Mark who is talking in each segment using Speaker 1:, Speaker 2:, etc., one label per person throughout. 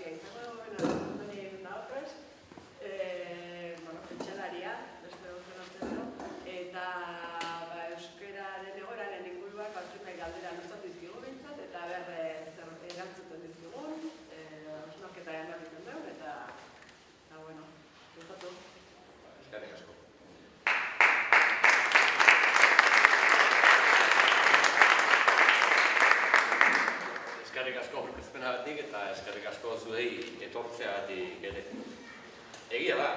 Speaker 1: Garcia izango, Antoni egin da prest, pentsalaria, beste duzen ortezero, eta euskararen egoraren inguruak azkenai galdera luzatu izkigu bintzat, eta erantzuten dizkigun, osnarketa egiten dugu, eta, bueno, gustatu.
Speaker 2: Eskerrik asko. Eskerrik asko aurkezpenagatik eta eskerrik asko zuei etortzeagatik ere. Egia da,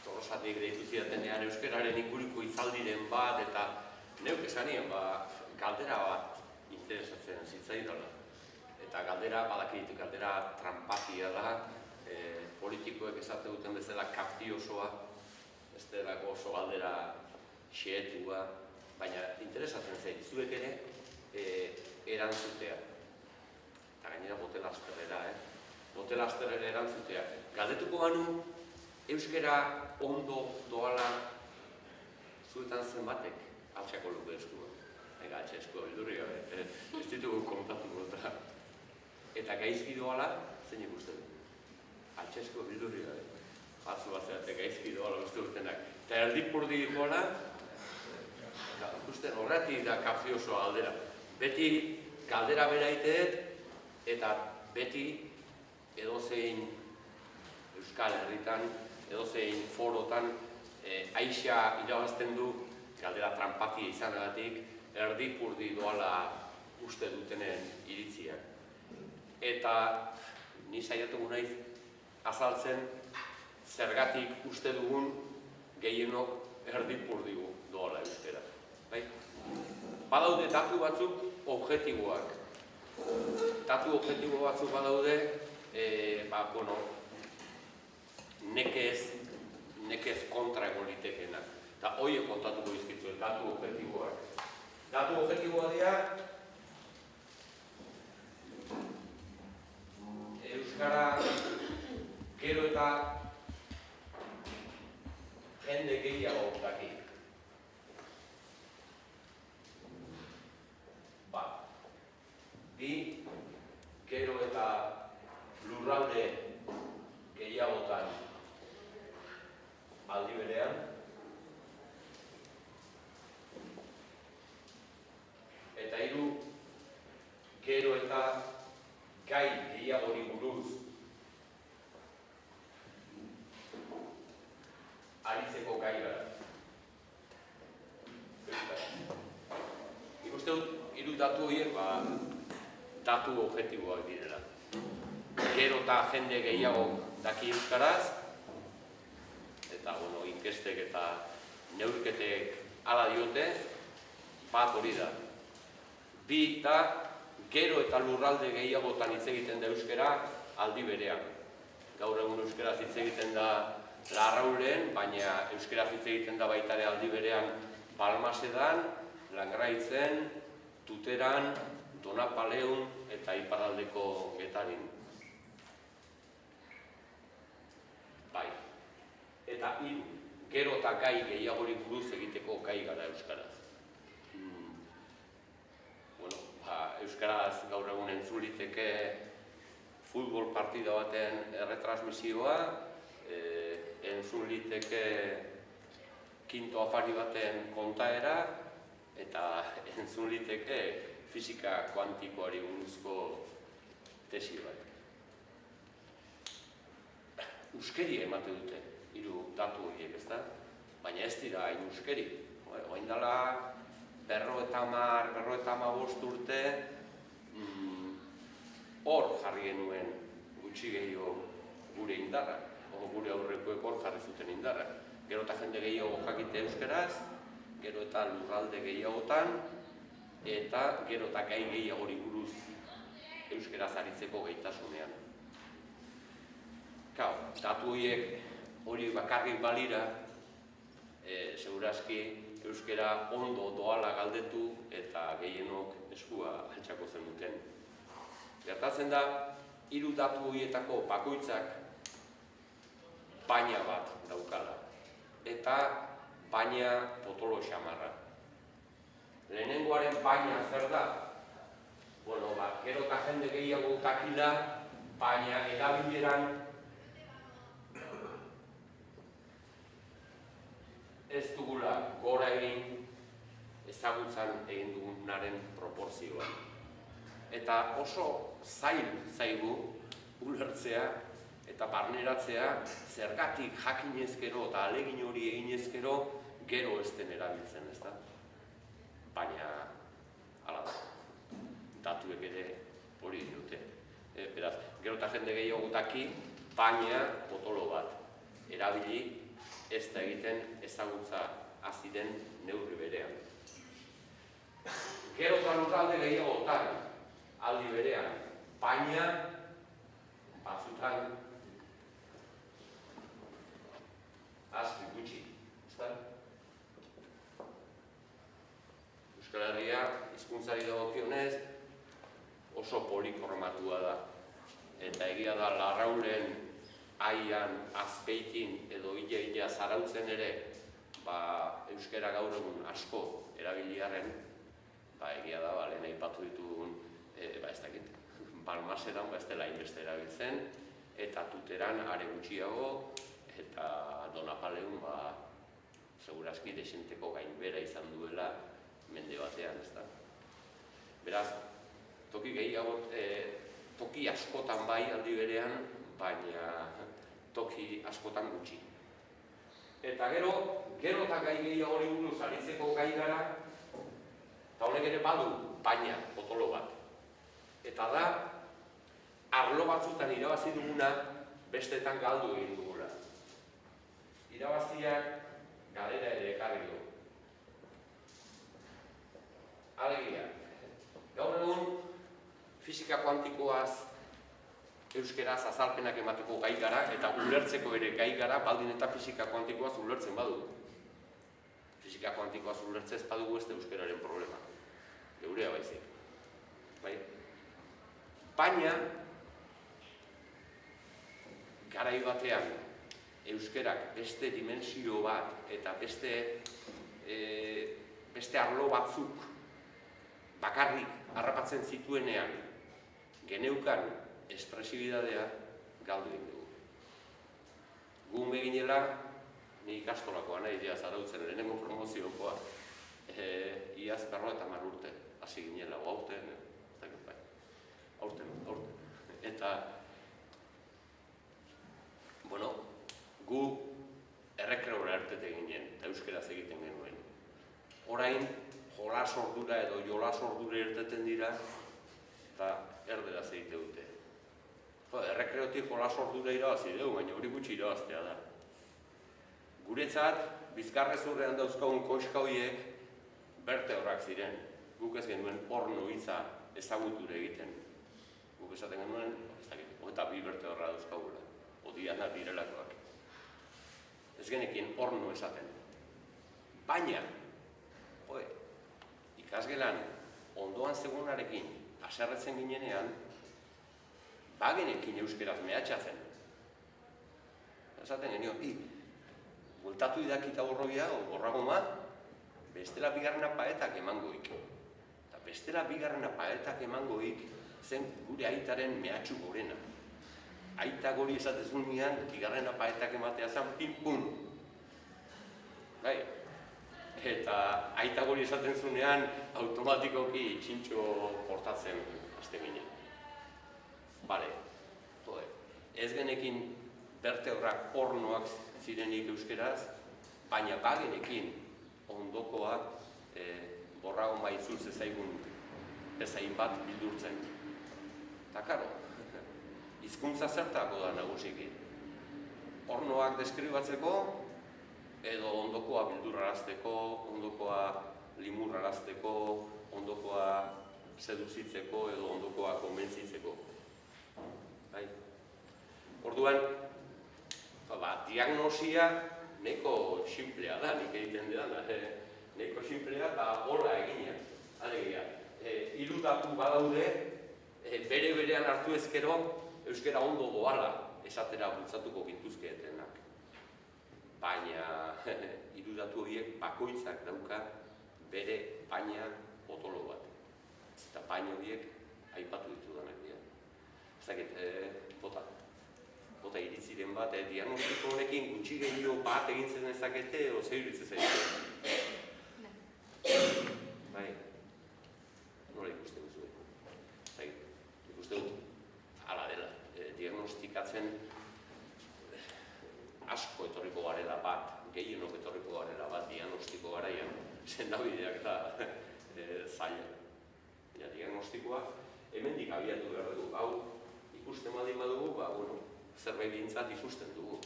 Speaker 2: Tolosatik deitu zidatenean euskararen inguruko hitzaldiren bat eta neuk esanien galdera bat interesatzen zitzaidala. Eta galdera, badakit, galdera tranpatia da, politikoek esate duten bezala kaptiosoa, ez delako oso galdera xehetua, baina interesatzen zait, zuek ere erantzutea. Eta gainera botel azterrera, botel azterrera erantzutea. Galdetuko banu, euskara ondo doala zuetan zenbatek altxako luke eskua. Ega, altxa eskua bildurri gabe, ez ditugu kontatuko eta. Eta gaizki doala, zein ikusten du? Altxa eskua bildurri gabe. Batzu bat gaizki doala uste dutenak. Eta erdipurdi doala, ikusten horretik da kapziosoa galdera. Beti galdera bera iteet, eta beti edozein Euskal Herritan, edozein forotan aixa irabazten du galdera tranpatia izanagatik erdipurdi doala uste dutenen iritziak. Eta ni saiatuko naiz azaltzen zergatik uste dugun gehienok erdipurdi doala euskara. Badaude datu batzuk objektiboak. Datu objektibo batzuk badaude, nekez kontra egon litekenak. Eta horiek kontatuko izkitzuen, datu objektiboak. Datu objektiboa dira, euskara gero eta jende gehiago daki. Bi, gero eta lurralde gehiagotan aldi berean. Eta hiru, gero eta gai gehiagori buruz aritzeko gai gara. Nik uste dut, hiru datu horiek, datu objektiboak direla. Gero eta jende gehiago daki euskaraz, eta inkestek eta neurketek hala diote, bat hori da. Bi da, gero eta lurralde gehiagotan hitz egiten da euskara aldi berean. Gaur egun euskaraz hitz egiten da Larraulen, baina euskaraz hitz egiten da baita ere aldi berean Balmasedan, Langraitzen, Tuteran, Donapaleun eta iparraldeko Getarin. Bai. Eta hiru, gero eta gai gehiagori buruz egiteko gai gara euskaraz. Euskaraz gaur egun entzun liteke futbol partida baten erretransmisioa, entzun liteke kinto afari baten kontaera, eta entzun liteke fisika kuantikoari buruzko tesi bat. Euskeri emate dute, hiru datu horiek, ezta? Baina ez dira hain euskeri. Orain dela 50-55 urte hor jarri genuen gutxi gehiago gure indarra, gure aurrekoek hor jarri zuten indarra. Gero eta jende gehiago jakite euskaraz, gero eta lurralde gehiagotan, eta gero eta gai gehiagori buruz euskaraz aritzeko gaitasunean. Datu hori bakarrik balira, segurazki euskara ondo doala galdetu eta gehienok eskua altxako zenuten. Gertatzen da, hiru datu horietako bakoitzak baina bat daukala. Eta baina potolo xamarra. Lehenengoaren baina zer da? Gero eta jende gehiago dakila baina erabileran ez dugula gora egin ezagutzan egin dugunaren proporzioa. Eta oso zail zaigu ulertzea eta barneratzea zergatik jakinezkero eta alegin hori eginezkero gero ez den erabiltzen, ezta? Baina, hala da, datuek ere hori dute. Beraz, gero eta jende gehiago daki, baina potolo bat erabili ez da egiten ezagutza hasi den neurri berean. Gero eta lurralde gehiagotan aldi berean, baina batzutan aski gutxi, ezta? Euskal Herria hizkuntzari dagokionez oso poliformatua da. Eta egia da Larraulen, Aian, Azpeitin edo Ile Zarautzen ere euskara gaur egun asko erabiliarren, egia da, lehen aipatu ditugun, ez dakit, Balmaseran ez dela inbeste erabiltzen, eta Tuteran are gutxiago, eta Donapaleun, segurazki desenteko gainbera izan duela mende batean, ez da. Beraz, toki gehiago, toki askotan bai aldi berean, baina toki askotan gutxi. Eta gero eta gai gehiago hori buruz aritzeko gai gara, eta honek ere badu, baina potolo bat. Eta da, arlo batzutan irabazi duguna, bestetan galdu egin dugula. Irabaziak galera ere ekarri du. Alegia, gaur egun fisika kuantikoaz euskeraz azalpenak emateko gai gara, eta ulertzeko ere gai gara, baldin eta fisika kuantikoaz ulertzen badugu. Fisika kuantikoaz ulertzez badugu ez da euskeraren problema. Geurea baizik. Baina, garai batean, euskerak beste dimensio bat eta beste arlo batzuk bakarrik harrapatzen zituenean geneukan estresibidadea galdu egin dugu. Gu meginela, ni ikastolakoa nahi Zarautzen lehenengo promoziokoa, iaz 50 urte hasi ginela, aurten, eta, gu errekreora ertete ginen, eta euskeraz egiten genuen. Orain, jolas ordura edo jolas ordura erteten dira, eta erderaz egite dute. Errekreotik jolas ordura irabazi dugu, baina hori gutxi irabaztea da. Guretzat, Bizkarrezurrean dauzkagun koska horiek berteorak ziren. Guk ez genuen porno hitza ezaguture egiten. Guk esaten genuen, eta 2 berteorra dauzkagula, odiana direlakoak. Ez genekin porno esaten. Baina, ikasgelan ondoan zegoenarekin haserretzen ginenean, bagenekin euskeraz mehatxatzen. Esaten genio, bueltatu idakita borroia, borragoma, bestela 2. paetak emangoik. Eta bestela 2. paetak emangoik zen gure aitaren mehatxu gorena. Aita gori esatezunean, 2. paetak ematea zen, pin-pun. Eta aita gori esaten zunean, automatikoki txintxo portatzen hasten ginen. Ez genekin berteorrak pornoak zirenik euskeraz, baina bagenekin ondokoak borragon baitzuz ezaigun bezain bat bildurtzen. Eta karo, hizkuntza zertako da nagusiki. Pornoak deskribatzeko, edo ondokoa bildurrarazteko, ondokoa limurrarazteko, ondokoa seduzitzeko edo ondokoa konbentzitzeko. Orduan, diagnosia nahiko simplea da, nik egiten dena, nahiko simplea eta hola egina. Alegia, 3 datu badaude, bere-berean hartu ezkero, euskera ondo doala esatera bultzatuko gintuzkeetenak. Baina, 3 datu horiek bakoitzak dauka bere baina potolo bat. Eta baina horiek aipatu ditudanak dira. ez dakit, bota iritziren bat, diagnostiko honekin gutxi gehiago bat egintzen ezakete, o zer iritzen zaite? Bai, nola ikusten duzu? Bai, ikusten dut, hala dela, diagnostikatzen asko etorriko garela bat, gehienok etorriko garela bat diagnostiko garaian, sendabideak da zaila. Diagnostikoa hemendik abiatu behar dugu, hau ikusten baldin badugu, zerbait gintzat ikusten dugu.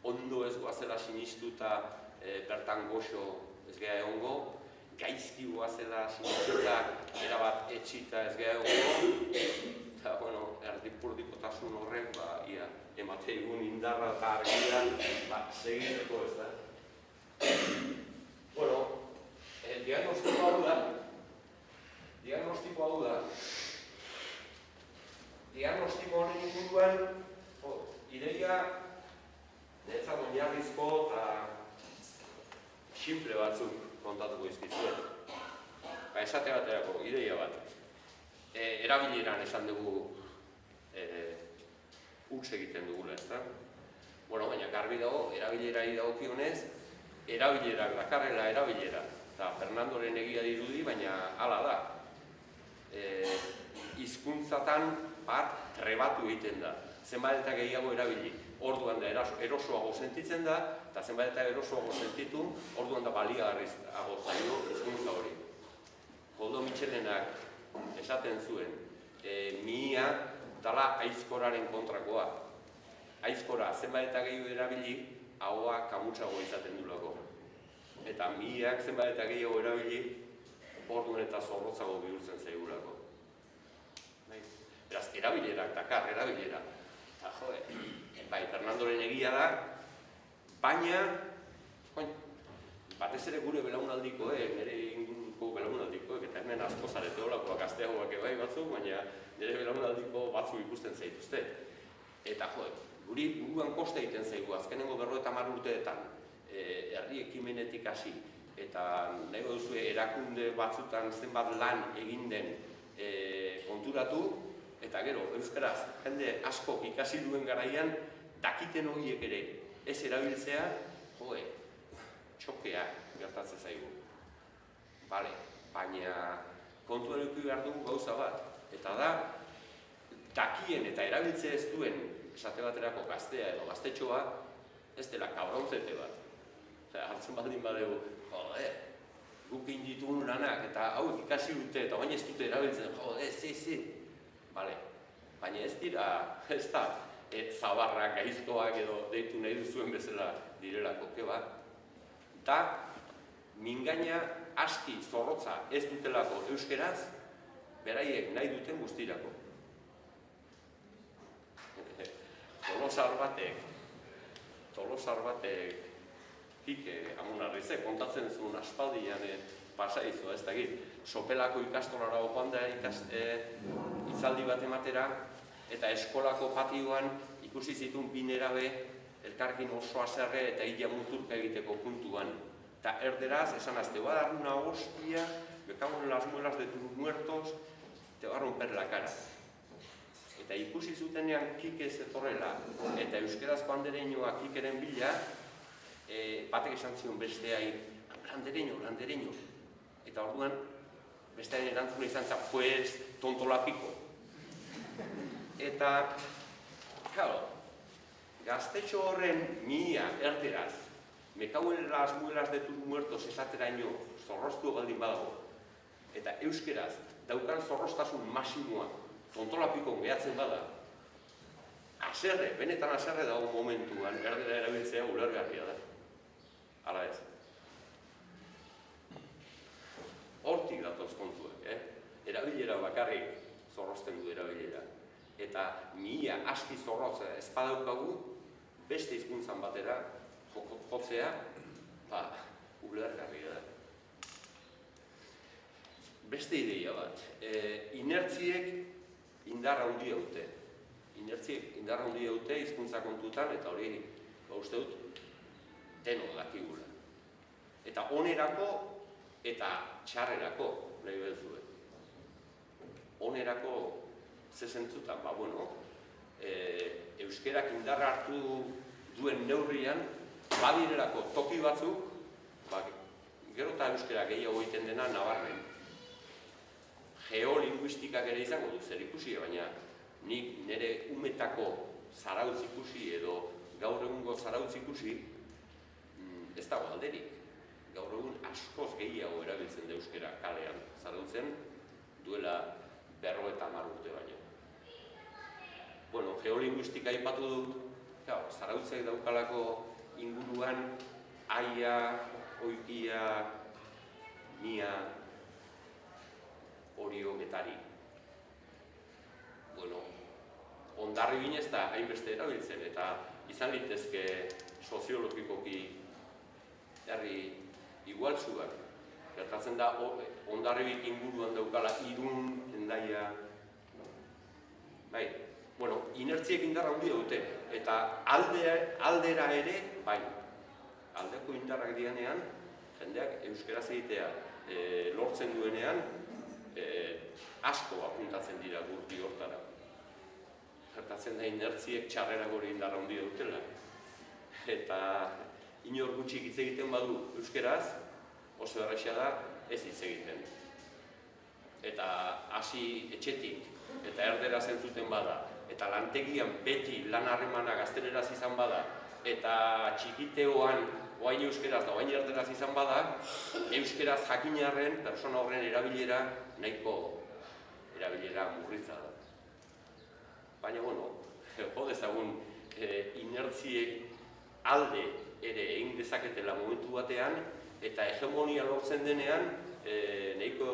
Speaker 2: Ondo ez goazela sinistuta bertan goxo ez geha egongo, gaizki goazela sinistuta erabat etxita ez geha egongo, eta, erdipurdikotasun horrek, ia, emate egun indarra eta argia, segiteko ez da. Diagnostiko hau da, diagnostiko honen inguruan, ideia, niretzat oinarrizko eta simple batzuk kontatuko izkizuet. Esate baterako, ideia bat. Erabileran esan dugu huts egiten dugula, ez da? Baina garbi dago, erabilerari dagokionez, erabilerak dakarrela erabilera. Eta Fernandoren egia dirudi, baina hala da. Hizkuntzatan bat trebatu egiten da. Zenbat eta gehiago erabili, orduan da erosoago sentitzen da, eta zenbat eta erosoago sentitu, orduan da baliagarriago zaio hizkuntza hori. Koldo Mitxelenak esaten zuen, mihia dala aizkoraren kontrakoa. Aizkora zenbat eta gehiago erabili, ahoa kamutsago izaten dulako. Eta mihiak zenbat eta gehiago erabili, orduan eta zorrotzago bihurtzen zaigulako. Beraz, erabilerak dakar, erabilera. Eta bai, Fernandoren egia da, baina, batez ere gure belaunaldiko, nire inguruko belaunaldikoek, eta hemen asko zarete holakoak gazteagoak ebai batzuk, baina nire belaunaldiko batzuk ikusten zaituzte. Eta guri buruan koste egiten zaigu, azkenengo 50 urteetan, herri ekimenetik hasi, eta nahi duzu erakunde batzutan zenbat lan egin den konturatu, eta gero, euskaraz, jende asko ikasi duen garaian, dakiten horiek ere ez erabiltzea, txokea gertatzen zaigu. Baina kontuan eduki behar dugu gauza bat, eta da, dakien eta erabiltzea ez duen, esate baterako gaztea edo gaztetxoa, ez dela kabrontzete bat. Hartzen baldin badegu, guk inditun lanak eta hauek ikasi dute eta baina ez dute erabiltzen, baina ez dira, ez da, zabarrak, gaiztoak edo deitu nahi duzuen bezala direlako, eta mingaina aski zorrotza ez dutelako euskeraz, beraiek nahi duten guztirako. Tolosar batek Kike Amunarrizek kontatzen zuen aspaldian pasaizu, ez dakit, sopelako ikastolara joan da hitzaldi bat ematera, eta eskolako patioan ikusi zituen bi nerabe elkarrekin oso haserre eta hila muturka egiteko puntuan. Eta erderaz, esan azte, va a dar una hostia, me cago en las muelas de tus muertos, te va a romper la cara. Eta ikusi zutenean Kike zetorrela, eta euskerazko andereñoa Kikeren bila, batek esan zion besteai, landereño. Eta orduan, bestearen erantzuna izan zen, pues, tontolapiko. Eta, gaztetxo horren mihia erderaz, me cago en las muelas de tus muertos esateraino zorroztu baldin badago, eta euskeraz daukan zorroztasun masimoa tontolapikon gehatzen bada, benetan haserre dago momentuan erdera erabiltzea ulergarria da. Hala ez. Hortik datoz kontuak, erabilera bakarrik zorrozten du erabilera. Eta mihia aski zorrotza ez badaukagu, beste hizkuntzan batera jotzea, ulergarria da. Beste ideia bat, inertziek indarra handia dute. Inertziek indarra handia dute hizkuntza kontutan, eta hori uste dut, deno dakigula. Eta onerako eta txarrerako nahi behar zuen. Onerako ze zentzutan, euskerak indarra hartu duen neurrian, badirelako toki batzuk, gero eta euskera gehiago egiten dena nabarmen. Geolinguistikak ere izango du zer ikusi, baina nik nire umetako zarautz ikusi edo gaur egungo zarautz ikusi ez dago alderik. Gaur egun askoz gehiago erabiltzen da euskera kalean zarautzen duela 50 urte baino. Geolinguistika aipatu dut, zarautzek daukalako inguruan aia, oikia, mia, orio, getari. Hondarribin ez da hainbeste erabiltzen eta izan litezke soziologikoki herri igualtsuak. Gertatzen da Hondarribik inguruan daukala Irun, Hendaia. Inertziek indarra handia dute eta aldera ere, aldeko indarrak dianean, jendeak euskeraz egitea lortzen duenean, asko apuntatzen dira gurti hortara. Gertatzen da inertziek txarrera gore indarra handia dutela. Eta inor gutxik hitz egiten badu euskeraz, oso erraxa da ez hitz egiten. Eta hasi etxetik eta erderaz entzuten bada, eta lantegian beti lan harremana gazteleraz izan bada, eta txikiteoan oain euskeraz da oain erderaz izan bada, euskeraz jakinarren persona horren erabilera nahiko erabilera murritza da. Baina, jo dezagun inertziek alde ere egin dezaketela momentu batean, eta hegemonia lortzen denean nahiko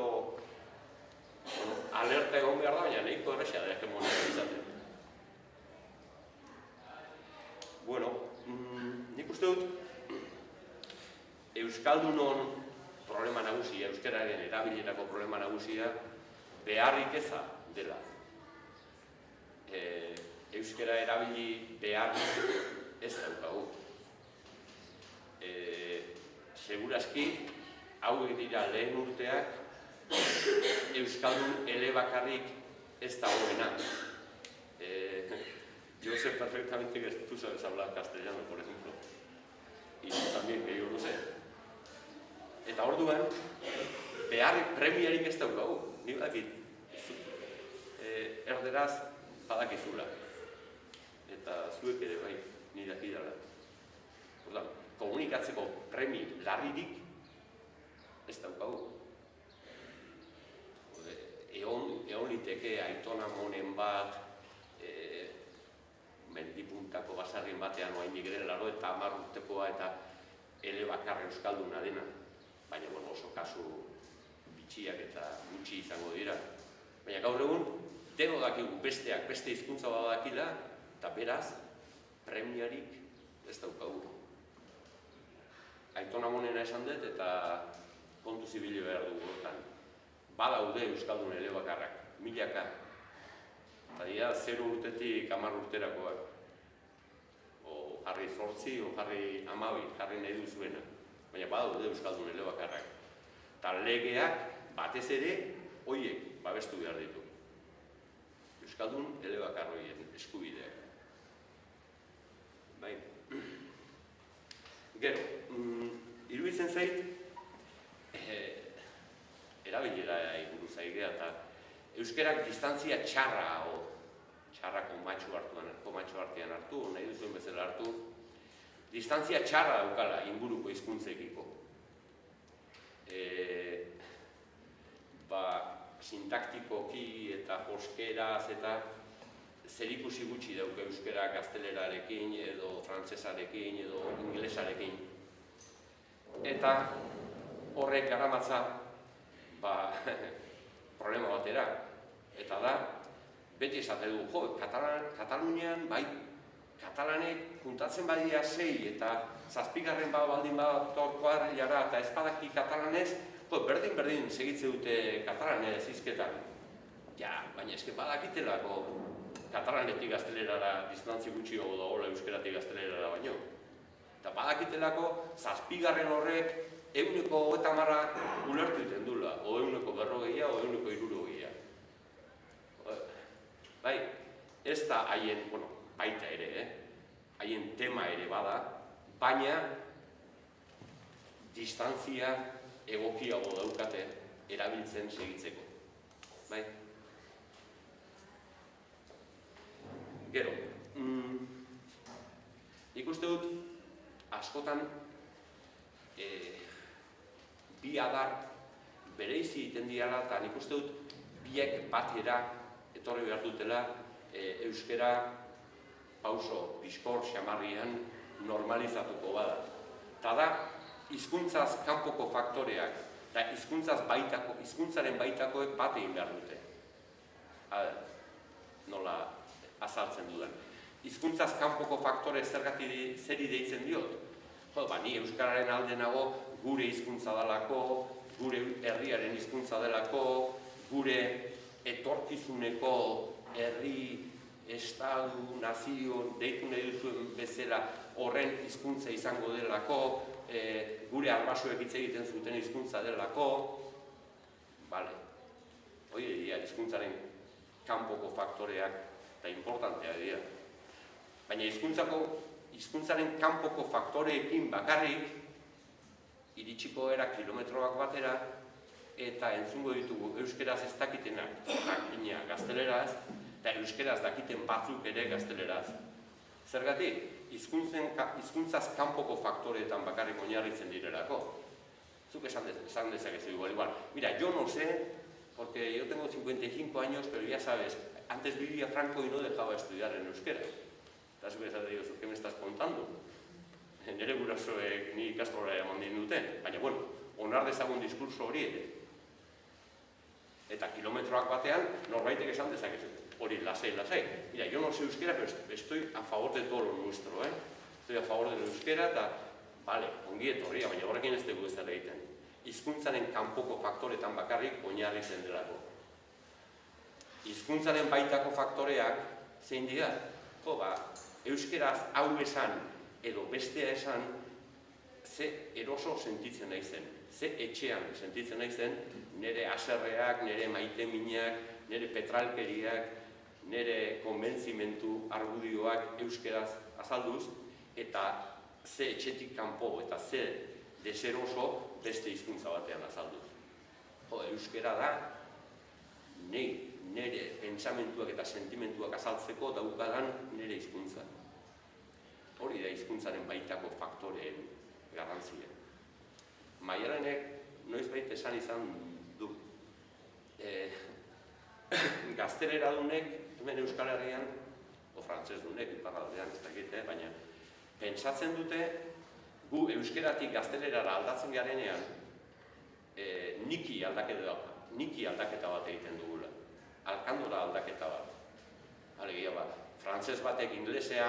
Speaker 2: alerta egon behar da, baina nahiko erresa da hegemonia izaten. Nik uste dut Euskaldunon problema nagusia, euskararen erabilerako problema nagusia, beharrik eza dela. Euskara erabili behar ez daukagu. Segurazki, hauek dira lehen urteak, Euskaldun elebakarrik ez da horrena. Yo sé perfectamente que tú sabes hablar castellano, por ejemplo. Y tú también, que yo lo sé. Eta orduan, beharrik premiarik ez daukagu. Ni badakit, erderaz badakizula. Eta zuek ere bai, ni dakidala. Orduan, komunikatzeko premi larririk ez daukagu. Egon liteke Aitona Monen bat, mendipuntako basarrien batean oaindik ere 80 urtekoa eta elebakar euskalduna dena. Baina oso kasu bitxiak eta gutxi izango dira. Baina gaur egun, deno dakigu besteak beste hizkuntza badakila, eta beraz, premiarik ez daukagu. Aitona Monena esan dut eta kontu zibili behar dugu hortan. Badaude euskaldun elebakarrak, milaka. Eta dira, 0 urtetik 10 urterakoak. O jarri 8, o jarri 12, jarri nahi duzuena. Baina badaude euskaldun elebakarrak. Eta legeak batez ere, horiek babestu behar ditu. Euskaldun elebakar horien eskubideak. Bai. Gero, iruditzen zait, erabilera inguru zaigea eta euskerak distantzia txarrako matxo artean hartu, nahi duzuen bezala hartu, distantzia txarra daukala inguruko hizkuntzekiko. Sintaktikoki eta joskeraz eta zerikusi gutxi dauka euskera gaztelerarekin edo frantsesarekin edo inglesarekin. Eta horrek garamatza problema batera. Eta da, beti esate du, Katalunian, bai, katalanek juntatzen badia 6 eta 7 baldin badatorkoa eta ez badaki katalanez, berdin segitze dute katalanez hizketan. Ja, baina eske badakitelako katalanetik gaztelerara distantzi gutxi gogo dagoela euskeratik gaztelerara baino. Eta badakitelako 7 horrek 130 ulertu iten dula, o 140 o 160. ez da haien, bueno, baita ere, haien tema ere bada, baina distantzia egokiago daukate erabiltzen segitzeko. Bai? Gero, nik uste dut, askotan, bi adar bereizi egiten diala, eta nik uste dut, biek batera etorri behar dutela euskara pauso, bizkor, xamarrian normalizatuko bada. Eta da, hizkuntzaz kanpoko faktoreak eta hizkuntzaren baitakoek bat egin behar dute. Nola azaltzen dudan. Hizkuntzaz kanpoko faktore zeri deitzen diot? Ni euskararen alde nago gure hizkuntza delako, gure herriaren hizkuntza delako, gure etorkizuneko herri, estadu, nazio, deitu nahi duzuen bezala horren hizkuntza izango delako, gure arbasoek hitz egiten zuten hizkuntza delako, hori dira hizkuntzaren kanpoko faktoreak eta importantea dira. Baina hizkuntzaren kanpoko faktoreekin bakarrik iritsiko era kilometroak batera eta entzungo ditugu euskeraz ez dakitenak jakina gazteleraz eta euskeraz dakiten batzuk ere gazteleraz. Zergatik, hizkuntzaz kanpoko faktoreetan bakarrik oinarritzen direlako. Zuk esan dezakezu igual. Mira, yo no sé, porque yo tengo 55 años, pero ya sabes, antes vivía Franco y no dejaba estudiar en euskera. Eta zuk esan dezakezu, ¿qué me estás contando? Nire gurasoek ni ikastrola eman duten, baina, onar dezagun diskurso hori ere. Eta kilometroak batean, norbaitek esan dezakezu. Hori, lasai. Mira, yo no sé euskera, pero estoy a favor de todo lo nuestro, Estoy a favor del euskera eta, ongi etorria, baina horrekin ez dugu ez egiten. Hizkuntzaren kanpoko faktoretan bakarrik oinarritzen delako. Hizkuntzaren baitako faktoreak zein dira? Euskeraz hau esan edo bestea esan, ze eroso sentitzen naizen, ze etxean sentitzen naizen, nire haserreak, nire maiteminak, nire petralkeriak, nire konbentzimentu argudioak euskeraz azalduz, eta ze etxetik kanpo eta ze deseroso beste hizkuntza batean azalduz. Euskera da, nire pentsamentuak eta sentimentuak azaltzeko daukadan nire hizkuntza. Hori da hizkuntzaren baitako faktoreen garrantzia. Maialenek noizbait esan izan du. Gazteleradunek, hemen Euskal Herrian, o frantzesdunek, iparraldean, ez dakit, baina pentsatzen dute, gu euskeratik gaztelerara aldatzen garenean, niki aldaketa bat egiten dugula. Alkandora aldaketa bat. Alegia bat, frantzes batek inglesea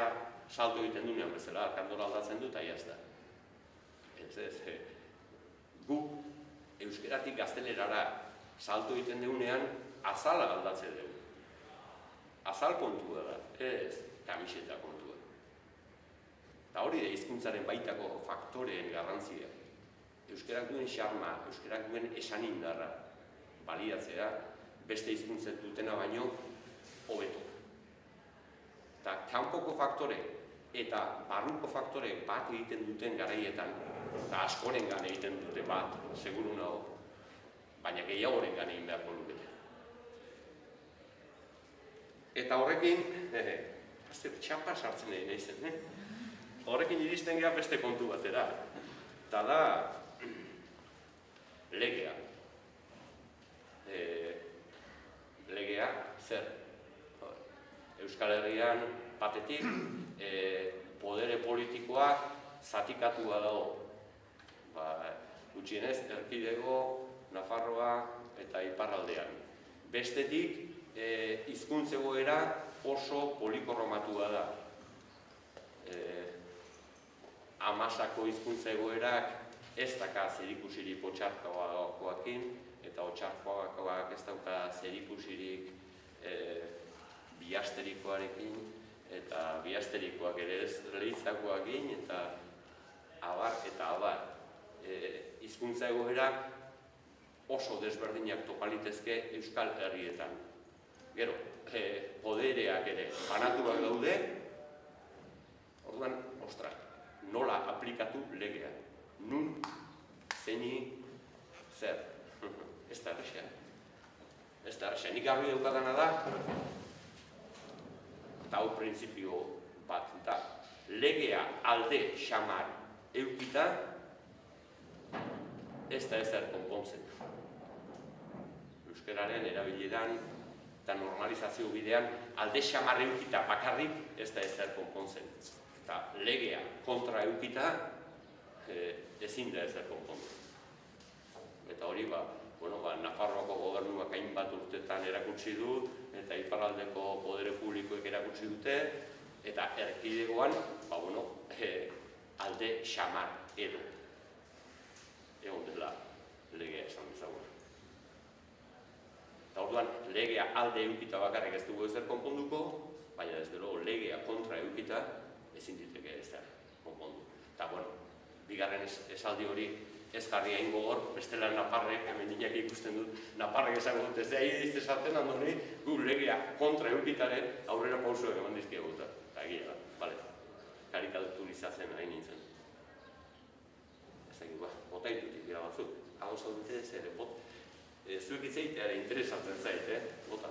Speaker 2: salto egiten dunean bezala, alkandora aldatzen du eta iazda. Gu euskeratik gaztelerara salto egiten dunean, azala aldatzen dugu. Azal kontua da, ez kamiseta kontua. Eta hori da hizkuntzaren baitako faktoreen garrantzia. Euskarak duen xarma, euskarak duen esanindarra baliatzea, beste hizkuntzet dutena baino hobeto. Eta kanpoko faktore eta barruko faktore bat egiten duten garaietan, eta askorengan egiten dute bat, seguru nago, baina gehiagorengan egin beharko lukete. Eta horrekin, txapa sartzen egin naizen, horrekin iristen gara beste kontu batera. Eta da, legea. Legea, zer? Euskal Herrian batetik, podere politikoa zatikatua dago. Gutxienez, Erkidego, Nafarroa eta iparraldean. Bestetik, hizkuntzegoera oso polikorromatua da. Amasako hizkuntzegoerak ez daka zerikusirik Otxarkoakoakin, eta Otxarkoakoak ez dauka zerikusirik Biasterikoarekin, eta Biasterikoak ere ez Leitzakoakin, eta abar. Hizkuntza egoerak oso desberdinak topalitezke Euskal Herrietan. Gero, podereak ere banatuak daude, orduan, ostra, nola aplikatu legea? Nun, zeini, zer? Ez da errexea. Ez da errexea. Nik garbi daukadana da, eta hau printzipio bat da, legea alde xamar eukita, ez da ezer konpontzen. Euskararen erabileran eta normalizazio bidean alde xamar eukita bakarrik ez da ezer konpontzen. Eta legea kontra eukita ezin da ezer konpontzen. Eta hori, Nafarroako gobernuak hainbat urtetan erakutsi du, eta iparraldeko podere publikoek erakutsi dute, eta erkidegoan, alde xamar edo. Egon dela legea esan dezagun. Eta orduan, legea alde eukita bakarrik ez dugu ezer konponduko, baina ez dugu legea kontra eukita ezin diteke ezer konpondu. Eta, bigarren esaldi hori ez jarri hain gogor, bestela naparrek, hemen dinak ikusten dut, naparrek esango dut, ez da egin esaten handoni, gu legea kontra eukitaren aurrera pausuak eman dizkiagu eta egia da, bale, karikaturizatzen hain nintzen. Ez da egin, bota itutik dira batzuk, hau zaudete ez ere, zuek itzeitea ere interesatzen zait, bota.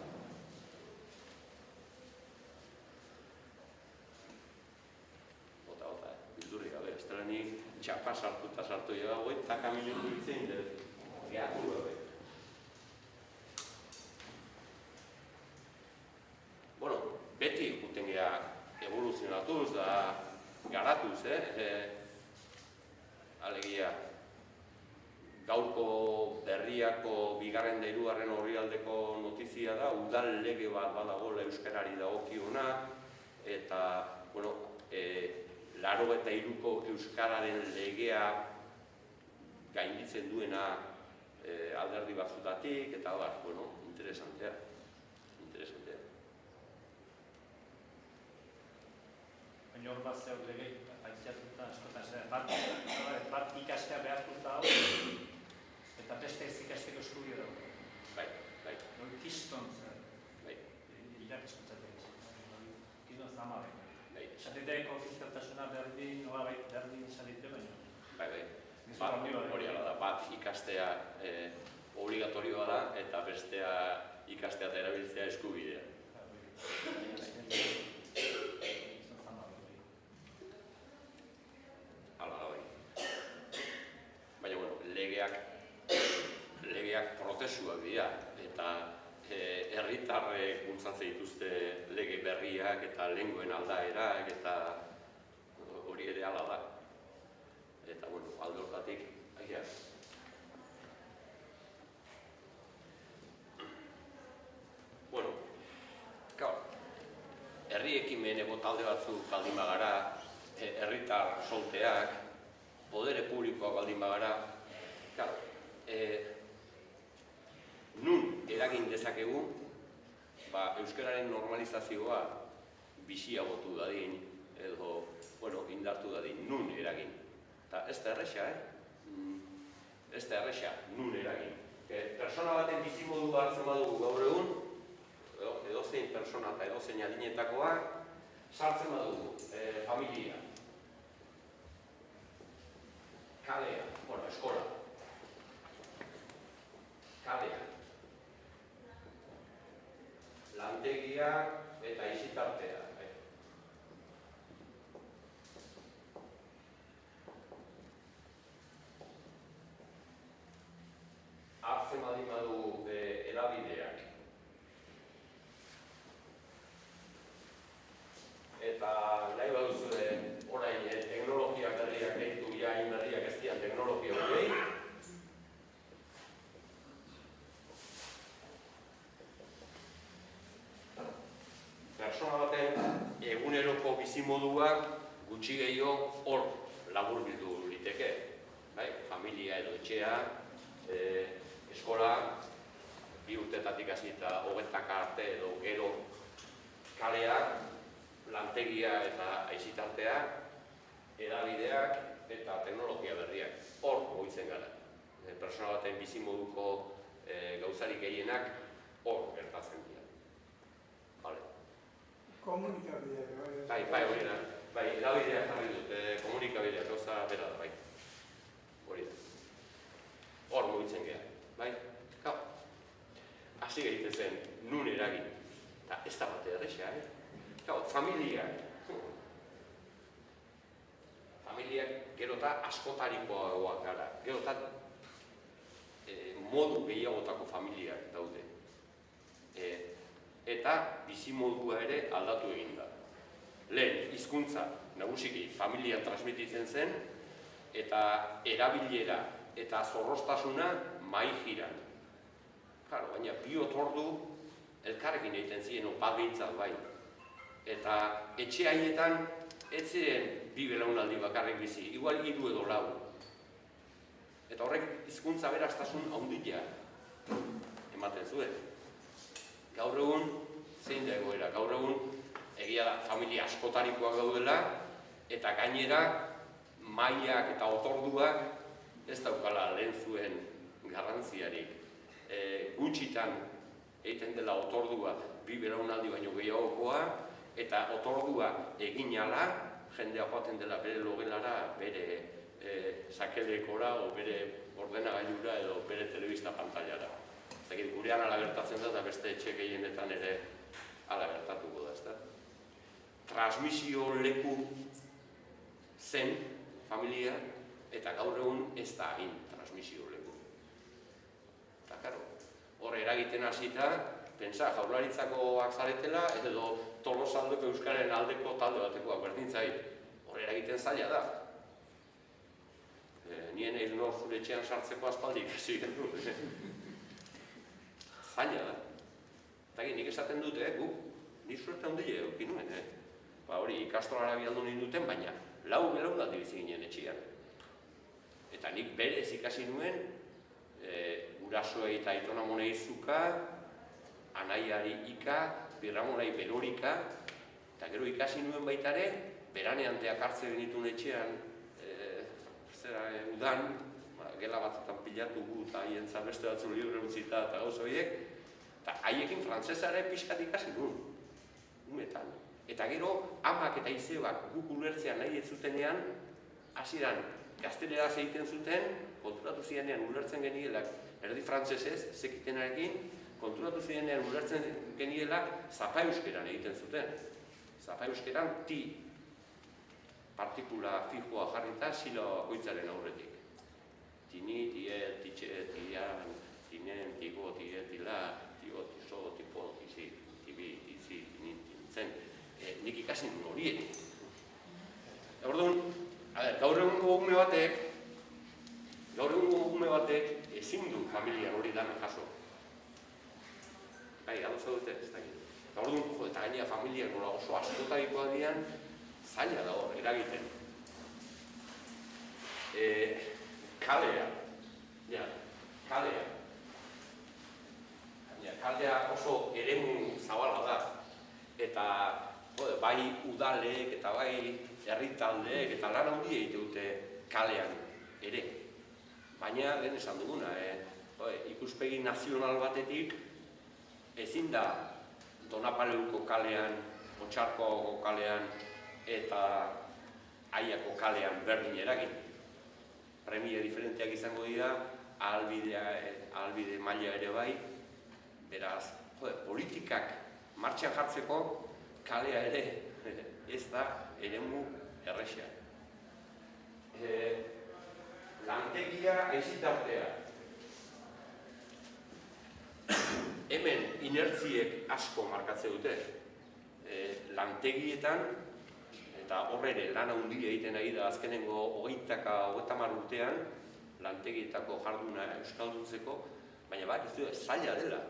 Speaker 2: Bildurri gabe, ez dela nik txapa sartu eta sartu jago, eta kaminutu itzein dut, gehatu gabe. Beti ikuten geha evoluzionatuz da garatuz, alegia, gaurko berriako bigarren da hirugarren orrialdeko notizia da, udal lege bat badagoela euskarari dagokiona, eta, 83ko euskararen legea gainditzen duena alderdi batzutatik, eta interesantea.
Speaker 3: Baina hor bat zehut lege, aitziatuta askotan, bat ikastea behartuta hau, eta beste ez ikasteko eskubio dago.
Speaker 2: Bai.
Speaker 3: Kiston zer, irak eskutzatzen, kiston zamabe. Esateteak ofizialtasuna berdin, berdin esatetea baina.
Speaker 2: Bai. Hori ala da, bat ikastea obligatorioa da, eta bestea ikastea eta erabiltzea eskubidea. Legeak prozesuak dira, eta herritarrek bultzatzen dituzte lege berriak eta lenguen aldaerak, eta hori ere hala da. Eta, alde hortatik, aia. Herri ekimeneko talde batzuk baldin bagara, herritar solteak, podere publikoak baldin bagara, nun eragin dezakegu, euskararen normalizazioa biziagotu dadin, edo, indartu dadin, nun eragin. Eta ez da erresa, ez da erresa, nun eragin. Persona baten bizimodu hartzen badugu gaur egun, edozein persona eta edozein adinetakoa, sartzen badugu, familia, kalea, eskola, kalea, lantegia eta isitartea. Hartzen badin badugu hedabideak. Eta nahi baduzu orain teknologia berriak gehitu, jain berriak ez dian teknologia hori. Persona baten eguneroko bizimoduak gutxi gehiago hor laburbildu liteke. Familia edo etxea, eskola, 2 urtetatik hasi eta 20 arte edo gero kaleak, lantegia eta aisitartea, hedabideak eta teknologia berriak. Hor mugitzen gara. Persona baten bizimoduko gauzarik gehienak hor gertatzen dira.
Speaker 4: Komunikabideak.
Speaker 2: Bai, hori da. Bai, erabideak jarri dut, komunikabideak, gauza bera da, bai. Hori da. Hor mugitzen geha, bai? Gau, hasi egiten zen, nun eragin. Eta ez da bate erresa, Gau, familiak. Familiak gerota askotarikoagoak gara. Gerota modu gehiagotako familiak daude. Eta bizimodua ere aldatu egin da. Lehen, hizkuntza nagusiki familia transmititzen zen, eta erabilera eta zorroztasuna mai jiran. Claro, baina bi otordu elkarrekin egiten ziren, bat behintzat bai. Eta etxe haietan ez ziren bi belaunaldi bakarrik bizi, igual 3 edo 4. Eta horrek hizkuntza beraztasun handia ematen zuen. Gaur egun, zein da egoera, gaur egun egia da familia askotarikoak daudela, eta gainera mailak eta otorduak ez daukala lehen zuen garrantziarik. Gutxitan egiten dela otordua 2 belaunaldi baino gehiagokoa, eta otordua egin ala, jendea joaten dela bere logelara, bere sakelekora, o bere ordenagailura edo bere telebista pantailara. Gurean ala gertatzen da, eta beste etxe gehienetan ere ala gertatuko da, ezta? Transmisio leku zen familia, eta gaur egun ez da hain transmisio leku. Eta, karo, hor eragiten hasita, pentsa, Jaurlaritzakoak zaretela, edo Tolosaldeko Euskaren aldeko talde batekoak berdin zait. Hor eragiten zaila da. Nien eiz nor zure etxean sartzeko aspaldik hasi gendu. Zaila da. Eta nik esaten dute, ni suerte handia eduki nuen. Hori, ikastolara bialdu ninduten, baina 4 belaunaldi bizi ginen etxean. Eta nik berez ikasi nuen, gurasoei eta aitonamonei zuka, anaiari ika, birramonai berorika, eta gero ikasi nuen baitare, beranean teak hartze genituen etxean, udan, gela batzutan pilatu gu, eta haientzat beste batzu libre utzita eta gauz horiek, eta haiekin frantsesare pixkat ikasi nuen, umetan. Eta gero, amak eta izebak guk ulertzean nahi ez zutenean, hasieran gazteleraz egiten zuten, konturatu zirenean ulertzen genielak, erdi frantsesez, zekitenarekin, konturatu zirenean ulertzen genielak, zapa euskeran egiten zuten. Zapa euskeran ti partikula fijoa jarrita silo bakoitzaren aurretik. Tini, tie, titxe, tian, tinen, tigo, tie, tila, tigo, tiso, tipo, tizi, tibi, tizi, tinin, tintzen. Nik ikasin horiek. Orduan, gaur egungo ume batek ezin du familian hori dana jaso. Gai, ados dute ez da egin. Eta orduan, eta gainera familiak nola oso askotarikoa dian, zaila da hor, eragiten. Kalea. Kalea oso eremu zabala da. Eta bai udaleek eta bai herritaldeek eta lan handia egite dute kalean ere. Baina, lehen esan duguna, ikuspegi nazional batetik ezin da Donapaleuko kalean, Otxarkoako kalean eta Aiako kalean berdin eragin. Premia diferenteak izango dira, ahalbide maila ere bai, beraz, politikak martxan jartzeko kalea ere ez da eremu erresa. Lantegia aizitartea. Hemen inertziek asko markatze dute. Lantegietan, eta horre lan handia egiten ari da azkenengo 30 urtean, lantegietako jarduna euskalduntzeko, baina bat ez du zaila dela.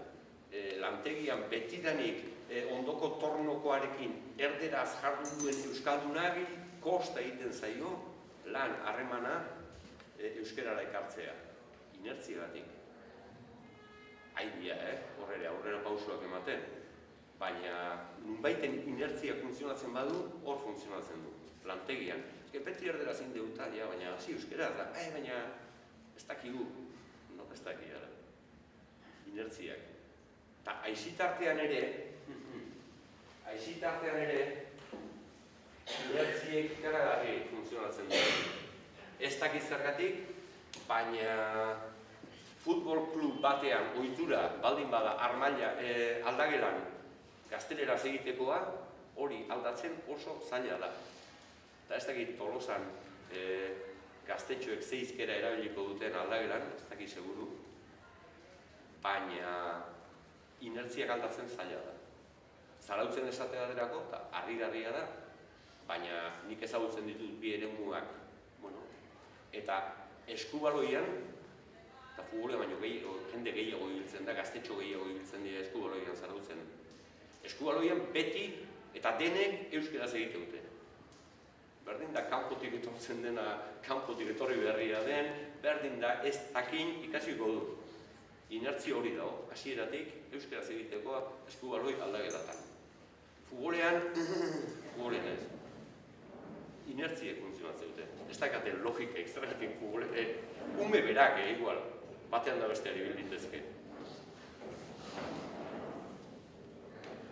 Speaker 2: Lantegian betidanik ondoko tornokoarekin erderaz jardun duen euskaldunari kosta egiten zaio lan harremana euskerara ekartzea. Inertziagatik. Aidia, horrela aurrera pausoak ematen. Baina nunbaiten inertzia funtzionatzen badu, hor funtzionatzen du. Lantegian. Beti erderaz indeuta, baina hasi euskera da. Baina ez dakigu. No, ez dakigu. Inertziak. Eta aizitartean ere, Aizitartean ere, inertziek ikaragarri funtzionatzen dut. Ez dakit zergatik, baina futbol klub batean ohitura baldin bada aldagelan gazteleraz egitekoa, hori aldatzen oso zaila da. Eta ez dakit Tolosan gaztetxoek zeizkera erabiliko duten aldagelan, ez dakit seguru, baina inertziak aldatzen zaila da. Zarautzen esatea derako, eta harrigarria da, baina nik ezagutzen ditut bi eremuak, eta eskubaloian, eta futbolean baino jende gehiago ibiltzen da, gaztetxo gehiago ibiltzen dira eskubaloian zarautzen. Eskubaloian beti eta denek euskeraz egite dute. Berdin da kanpotik etortzen dena, kanpotik etorri berria den, berdin da ez takin ikasiko du. Inertzi hori dago, hasieratik euskeraz egitekoa eskubaloi aldagelatan. Futbolean ez. Inertziek funtzionatzen dute. Ez dakate logika ekstragatik futbolean. Ume berak, igual, batean da besteari bilditezke.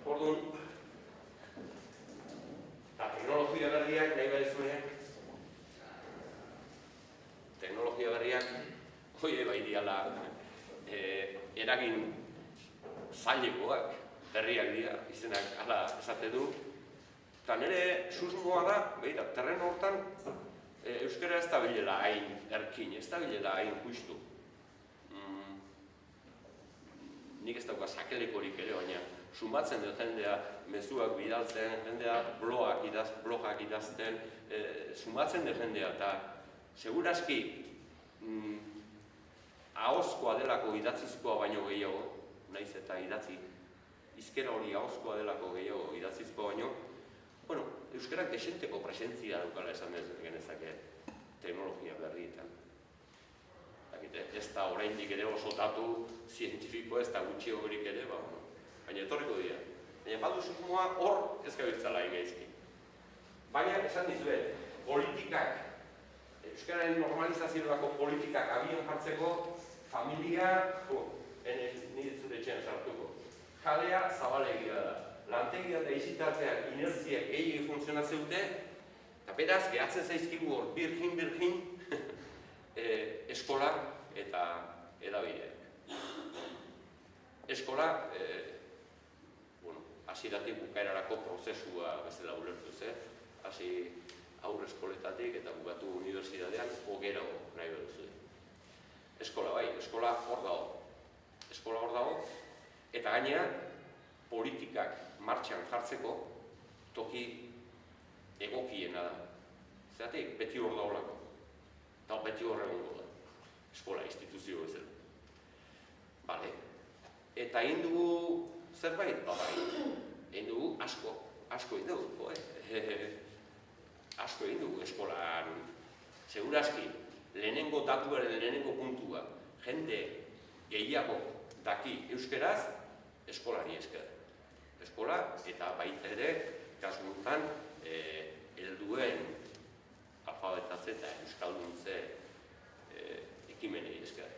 Speaker 2: Orduan, eta teknologia berriak nahi badezuean, teknologia berriak, hoi bai diala, eragin zailekoak, berriak dira, izenak hala esate du. Eta nire susmoa da, behira, terreno hortan, euskara ez da bilela hain erkin, ez da bilela hain justu. Nik ez dauka sakelekorik ere, baina sumatzen dut jendea, mezuak bidaltzen, jendea blogak idazten, sumatzen dut jendea, eta segurazki ahozkoa delako idatzizkoa baino gehiago, naiz eta idatzi, izkera hori ahozkoa delako gehiago idatzizkoa baino, euskarak desenteko presentzia daukala esan genezake teknologia berrietan. Ez da oraindik ere oso datu zientifiko, ez da gutxiagorik ere, baina etorriko dira. Baina badu susmoa hor ez gabiltzala gaizki. Baina esan dizuet, politikak, euskararen normalizaziorako politikak abian jartzeko, familia, nire zure etxean sartuko. Jalea zabalegia da. Lantegia eta izitartean inertziak gehiagi funtzionatzen dute, eta beraz, gehatzen zaizkigu hor birjin, eskola eta edabideak. Eskola, hasieratik bukaerarako prozesua bezala ulertu ze, hasi aurre eskoletatik eta bukatu unibertsitatean ogerago nahi beduzu. Eskola bai, eskola hor dago. Eskola hor dago, eta gainera, politikak martxan jartzeko toki egokiena da. Zeratik, beti hor daulako. Eta beti hor egongo da. Eskola, instituzio bezala. Bale. Eta egin dugu zerbait? Egin dugu asko egin dugu. Asko egin dugu eskolan. Segurazki, lehenengo datuaren lehenengo puntua, jende gehiago daki euskeraz, eskolari esker. Eskola eta baita ere, kasu honetan, helduen alfabetatze eta euskalduntze ekimenei esker.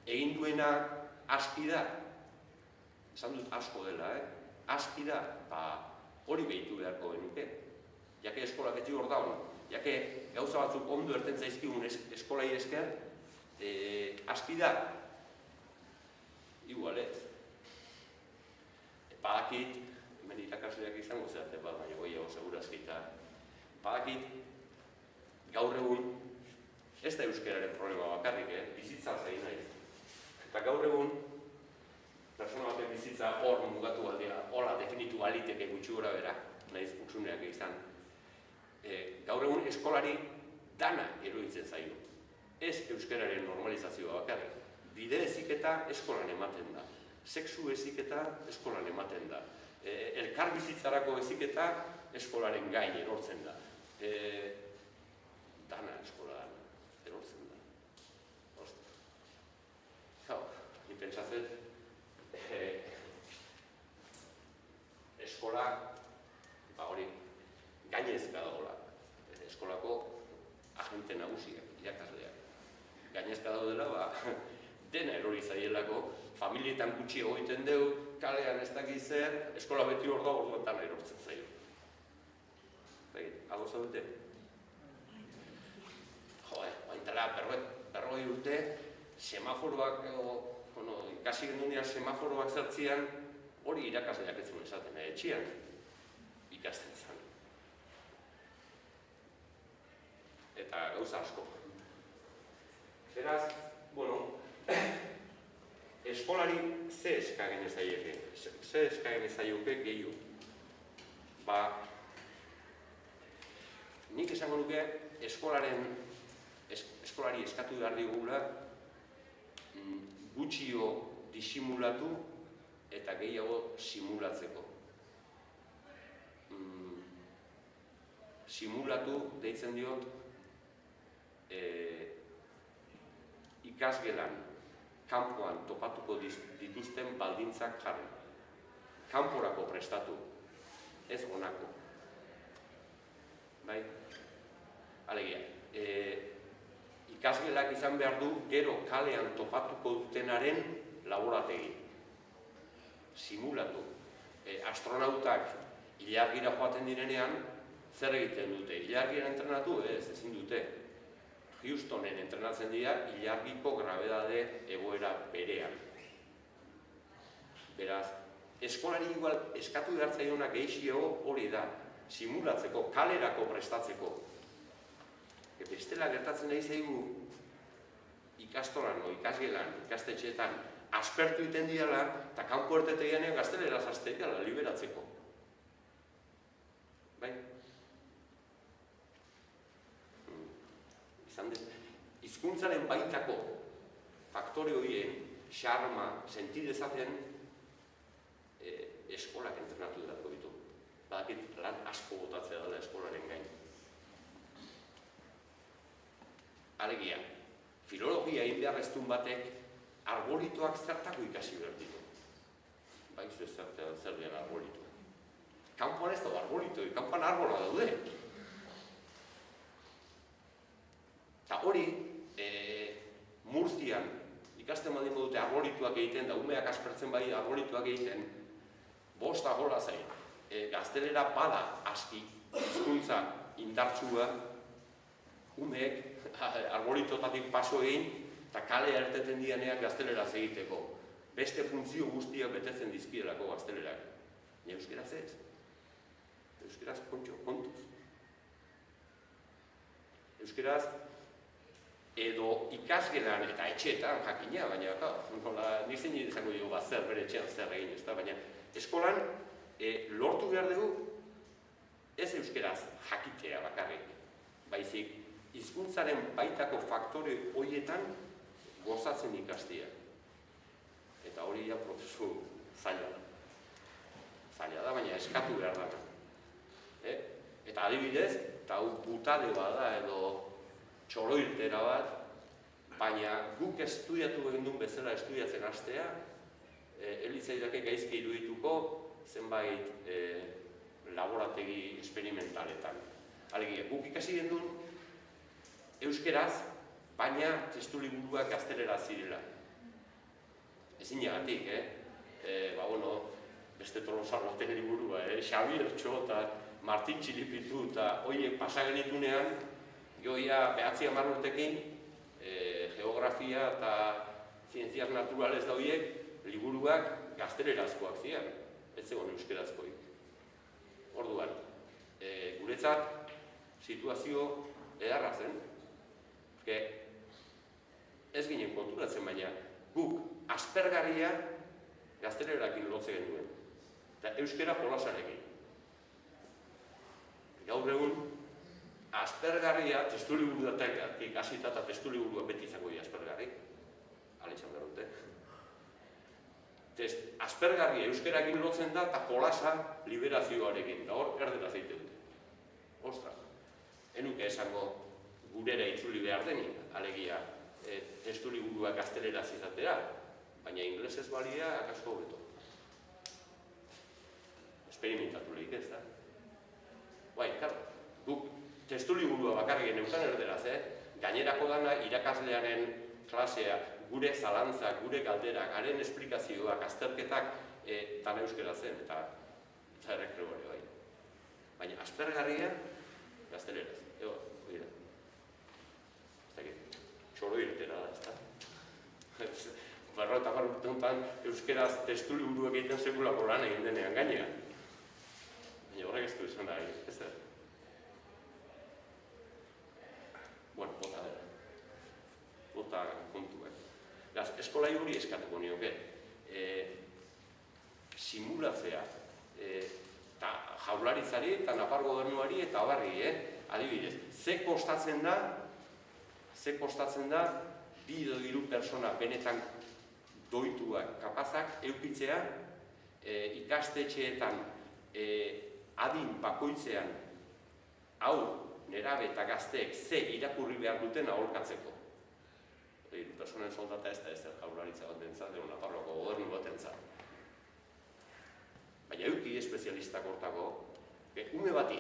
Speaker 2: Egin duena aski da, esan dut asko dela, aski da, hori behitu beharko genuke. Jake eskola beti hor daun, jake gauza batzuk ondo erten zaizkigun eskolai esker, aski da, igual ez. Badakit, hemen irakasleak izango zerate bat, baina gehiago segurazki eta badakit, gaur egun, ez da euskararen problema bakarrik, bizitza zein naiz. Eta gaur egun, persona batek bizitza hor mugatu aldea, hola definitu aliteke gutxi gora bera, naiz utsuneak izan. Gaur egun eskolari dana eroitzen zaio. Ez euskararen normalizazioa bakarrik. Bide heziketa eskolan ematen da. Sexu heziketa eskolan ematen da. Elkar bizitzarako heziketa eskolaren gain erortzen da. Dana eskolan erortzen da. Ni pentsatzen, eskola, hori, gainezka dagoela. Eskolako agente nagusiak, irakasleak. Gainezka daudela, dena erori zaielako, familietan gutxi egiten dugu, kalean ez dakiz zer, eskola beti hor da orduetan erortzen zaio. Hau zaudete? Baintela, berrogei urte, semaforoak, ikasi gendunean semaforoak zertzian, hori irakasleak ez zuen esaten, etxian ikasten zen. Eta gauza asko. Beraz, eskolari ze eskagen ez daioke? Ze eskagen ez daioke gehiago? Nik esango nuke eskolari eskatu behar digula gutxio disimulatu eta gehiago simulatzeko. Simulatu deitzen diot ikasgelan kanpoan topatuko dituzten baldintzak jarri. Kanporako prestatu, ez honako. Bai? Alegia, ikasgelak izan behar du gero kalean topatuko dutenaren laborategi. Simulatu. Astronautak ilargira joaten direnean, zer egiten dute? Ilargira entrenatu? Ezin dute. Houstonen entrenatzen dira ilargiko grabedade egoera berean. Beraz, eskolari igual eskatu behar zaionak gehiago hori da, simulatzeko, kalerako prestatzeko. Bestela gertatzen nahi zaigu ikastolan, ikasgelan, ikastetxeetan, aspertu iten diala, eta kanpo ertetegianean gazteleraz aztegiala liberatzeko. Bai? Hizkuntzaren baitako faktore horien xarma, senti dezaten eskolak entrenatu edako ditu. Badakit lan asko botatzea dela eskolaren gain. Alegia, filologia inbeharreztun batek arbolitoak zertako ikasi behar ditu. Baizu ez zer dian arbolitoak. Kanpoan ez da arbolitoi, kanpoan arbola daude. Eta hori, Murzian ikasten baldin dute arbolituak egiten, da umeak aspertzen bai arbolituak egiten, 5 agola zain. Gaztelera bada aski hizkuntza indartsua, umeek arbolitotatik paso egin, eta kale erteten dianean gazteleraz egiteko. Beste funtzio guztiak betetzen dizkielako gaztelerak. Euskeraz ez. Euskeraz kontuz. Euskeraz edo ikasgelan eta etxeetan jakina, baina nik zein izango dugu zer bere etxean zer egin, baina eskolan lortu behar dugu ez euskeraz jakitea bakarrik, baizik hizkuntzaren baitako faktore horietan gozatzen ikastea. Eta hori ja prozesu zaila da. Zaila da, baina eskatu behar da. Eta adibidez, eta hau butade bada edo txoloirtera bat, baina guk estudiatu egin duen bezala estudiatzen hastea, elitzaidake gaizki irudituko zenbait laborategi esperimentaletan. Alegia, guk ikasi gendun euskeraz, baina testuliburuak gaztelera zirela. Ezin jagatik, beste Tolosarroten liburua, Xabier Txo eta Martin Txilipitu eta horiek pasagenitunean, joia 9-10 urtekin, geografia eta zientziaz naturalez da horiek, liburuak gaztelerazkoak ziren, ez zegoen euskerazkoik. Orduan, guretzat situazio edarra zen, ez ginen konturatzen, baina guk aspergarria gaztelerakin lotze genuen, eta euskera jolasarekin. Gaur egun, aspergarria, testuliburuatik hasita eta testuliburua beti izango dira aspergarri, ala izan behar dute. Aspergarria euskerakin lotzen da eta jolasa liberazioarekin, da hor erderaz egite dute. Ostra, enuke esango gurera itzuli behar denik, alegia testuliburua gazteleraz izatera, baina inglesez balia akasko hobeto. Esperimentatu lehik ez da. Bai, guk testuliburua bakarrik neukan erderaz, gainerako dana irakaslearen klasea, gure zalantzak, gure galderak, haren esplikazioak, azterketak tan euskera zen, eta errekreoa ere bai. Baina aspergarria, gazteleraz. Ego, oira. Ez dakit, txoro irtera da, ez da? Barro eta barro honetan euskeraz testu liburuak egiten sekulako lan egin denean gainean. Baina horrek ez du izan da, ez da? Bueno, bota kontuak. Gaz, eskolai hori eskatuko nioke. Simulatzea, eta jaurlaritzari eta Napar gobernuari eta abarri, adibidez, ze kostatzen da 2 edo 3 pertsona benetan doituak, kapazak eukitzea ikastetxeetan adin bakoitzean hau nerabe eta gazteek ze irakurri behar duten aholkatzeko. 3 personen soldata ez da jaurlaritza bat dentzat, edo Nafarroko gobernu bat dentzat. Baina euki espezialistak hortako, ume bati,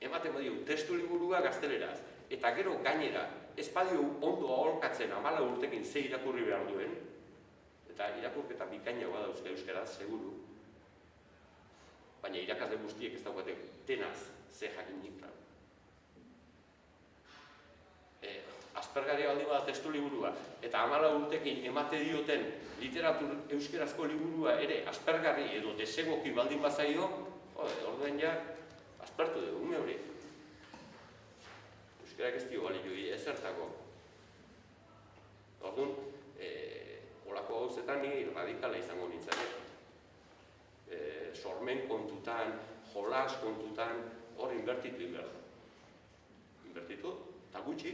Speaker 2: ematen badio testu liburua gazteleraz, eta gero gainera, ez badio ondo aholkatzen 14 urtekin ze irakurri behar duen, eta irakurketa bikainagoa dauzka euskaraz, seguru, baina irakasle guztiek ez daukate denaz ze jakinik. Aspergarria baldin bada testu liburua, eta 14 urtekin emate dioten literatur euskarazko liburua ere aspergarri edo desegoki baldin bazaio, orduen ja, aspertu dugu, ume hori. Euskarak ez dio balio ezertako. Orduan, olako gauzetan ni radikala izango nintzen. Sormen kontutan, jolas kontutan, hor inbertitu inbertu. Inbertitu, eta gutxi,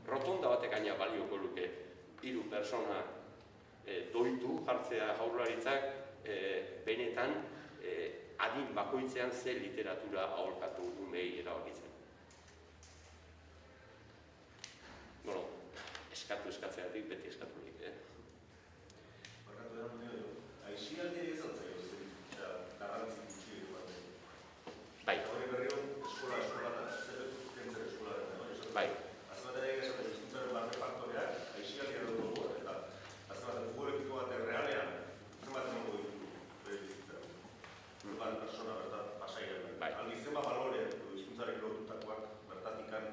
Speaker 2: rotonda batek gaina balioko luke 3 persona doitu jartzea jaurlaritzak benetan adin bakoitzean ze literatura aholkatu umei erabakitzen. Bueno, eskatzeatik beti eskaturik,
Speaker 4: Barkatu eran nio, aixialdi ez altzaio zen, garrantzik gutxi edo bat.
Speaker 2: Bai.
Speaker 4: Hori berriro, eskola da, zer kentzen eskola da,
Speaker 2: bai.
Speaker 4: Azamaten egin esaten hizkuntzaren barne faktoreak, aixialdi edo dugu, eta azamaten futbolekiko bat errealean, zenbat emango ditu bere bizitzaren. Bat persona bertat pasaian.
Speaker 2: Bai.
Speaker 4: Aldi zenbat balore hizkuntzaren lotutakoak bertatikan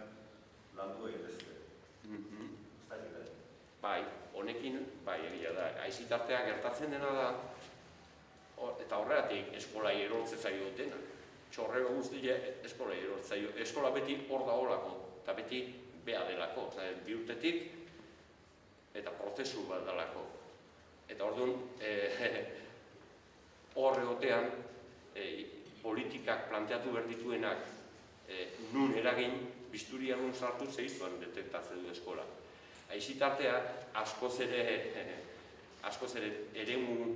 Speaker 4: landu egitezke. Ez da egiten.
Speaker 2: Bai, honekin, bai, egia da, aizitartea gertatzen dena da, eta horregatik eskolai erortze zaio dutena. Txorrero guztia eskolai erortze zaio. Eskola beti hor da holako, eta beti beha delako, bi urtetik, eta prozesu bat delako. Eta orduan, horre otean, politikak planteatu behar dituenak nun eragin, bisturia nun sartu zeituan detektatzen du eskola. Aizitartea askoz ere eremu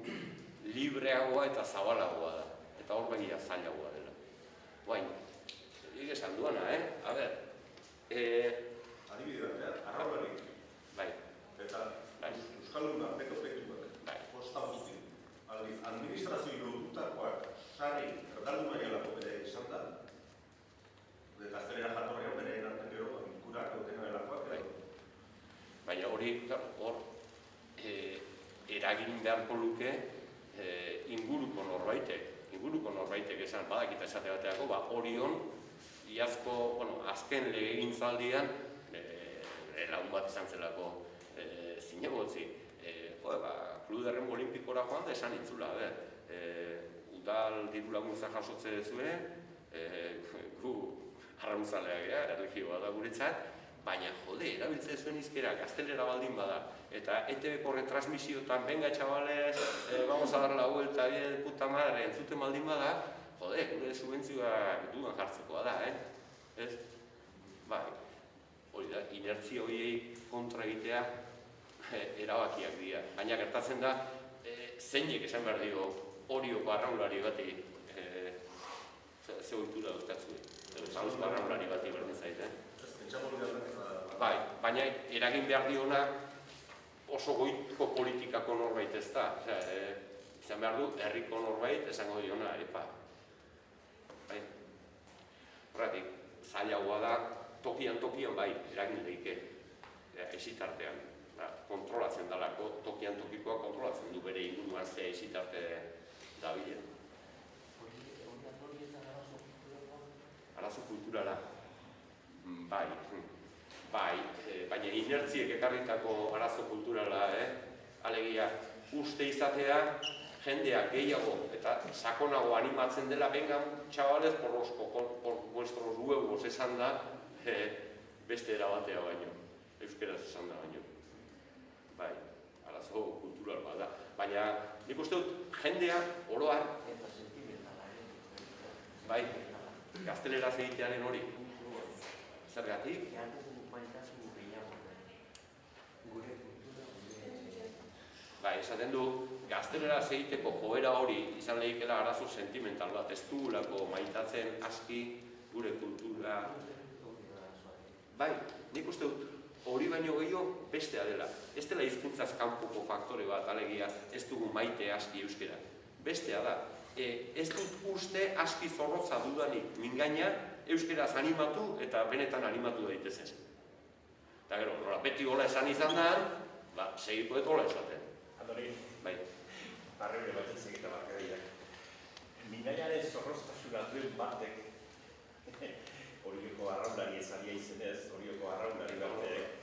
Speaker 2: libreagoa eta zabalagoa da. Eta hor begia zailagoa dela. Guain, esan duana, A ber,
Speaker 4: Adibide batean, arraularik.
Speaker 2: bai,
Speaker 4: Eta Euskalduna, peto-petuak, posta guzti. Aldiz, administrazio lotutakoak sarri erdaldu maialako bere izan da. Gaztelera jatorrean bere erarten gero, ikurak egoten gelakoak edo.
Speaker 2: baina hori, hor, eragin beharko luke inguruko norbaitek esan, badakita esate bateako, Orion, iazko, azken legegintzaldian, lagun bat izan zelako zinegotzi, Kluderren Olimpikora joan da esan itzula, udal diru laguntza jasotze dezue, gu arrauntzaleak erlijioa da guretzat, baina jode, erabiltze zuen izkera gaztelera baldin bada, eta ETV-ko retransmisiotan, venga chavales, vamos a dar la vuelta, bien, puta madre, entzuten baldin bada, jode, gure subentzioa dudan jartzekoa da, ez? Bai, hori da, inertzia horiei kontra egitea erabakiak dira. Baina gertatzen da, zeinek esan behar dio Orioko arraunlari bati, ze ohitura duztatzu, Euskal arraunlari bati berdin zaite. Bai, baina eragin behar diona oso goiko politikako norbait ez da. Izan behar du, herriko norbait esango diona, Bai, horretik, zailagoa da, tokian bai, eragin lehike, aizitartean. kontrolatzen dalako, tokian tokikoa kontrolatzen du bere inguruan ze izitarte dabilen. Arazo kulturala, bai, baina inertziek ekarritako arazo kulturala, alegia uste izatea, jendeak gehiago eta sakonago animatzen dela, venga, chavales, por vuestros huevos esan da, beste erabatea baino, euskeraz esan da baino. Bai, arazo kultural bat da. Baina nik uste dut jendea oroar, bai, gazteleraz egitearen hori. Zergatik? Bai, esaten du, gazteleraz egiteko joera hori izan lehikela arazo sentimental bat, ez dugulako maitatzen aski gure kultura. Bai, nik uste dut, hori baino gehiago bestea dela. Ez dela hizkuntzaz kanpoko faktore bat, alegia, ez dugu maite aski euskera. Bestea da, ez dut uste aski zorrotza dudanik mingaina euskeraz animatu eta benetan animatu daitezen. Eta gero, nola beti gola esan izan da, segiko dut gola esaten.
Speaker 5: Andoni,
Speaker 2: bai.
Speaker 5: Barreure bat izek eta barkadeiak. Mingainaren zorroztasuna duen batek, horioko arraunari ezalia izenez, horioko arraunari batek,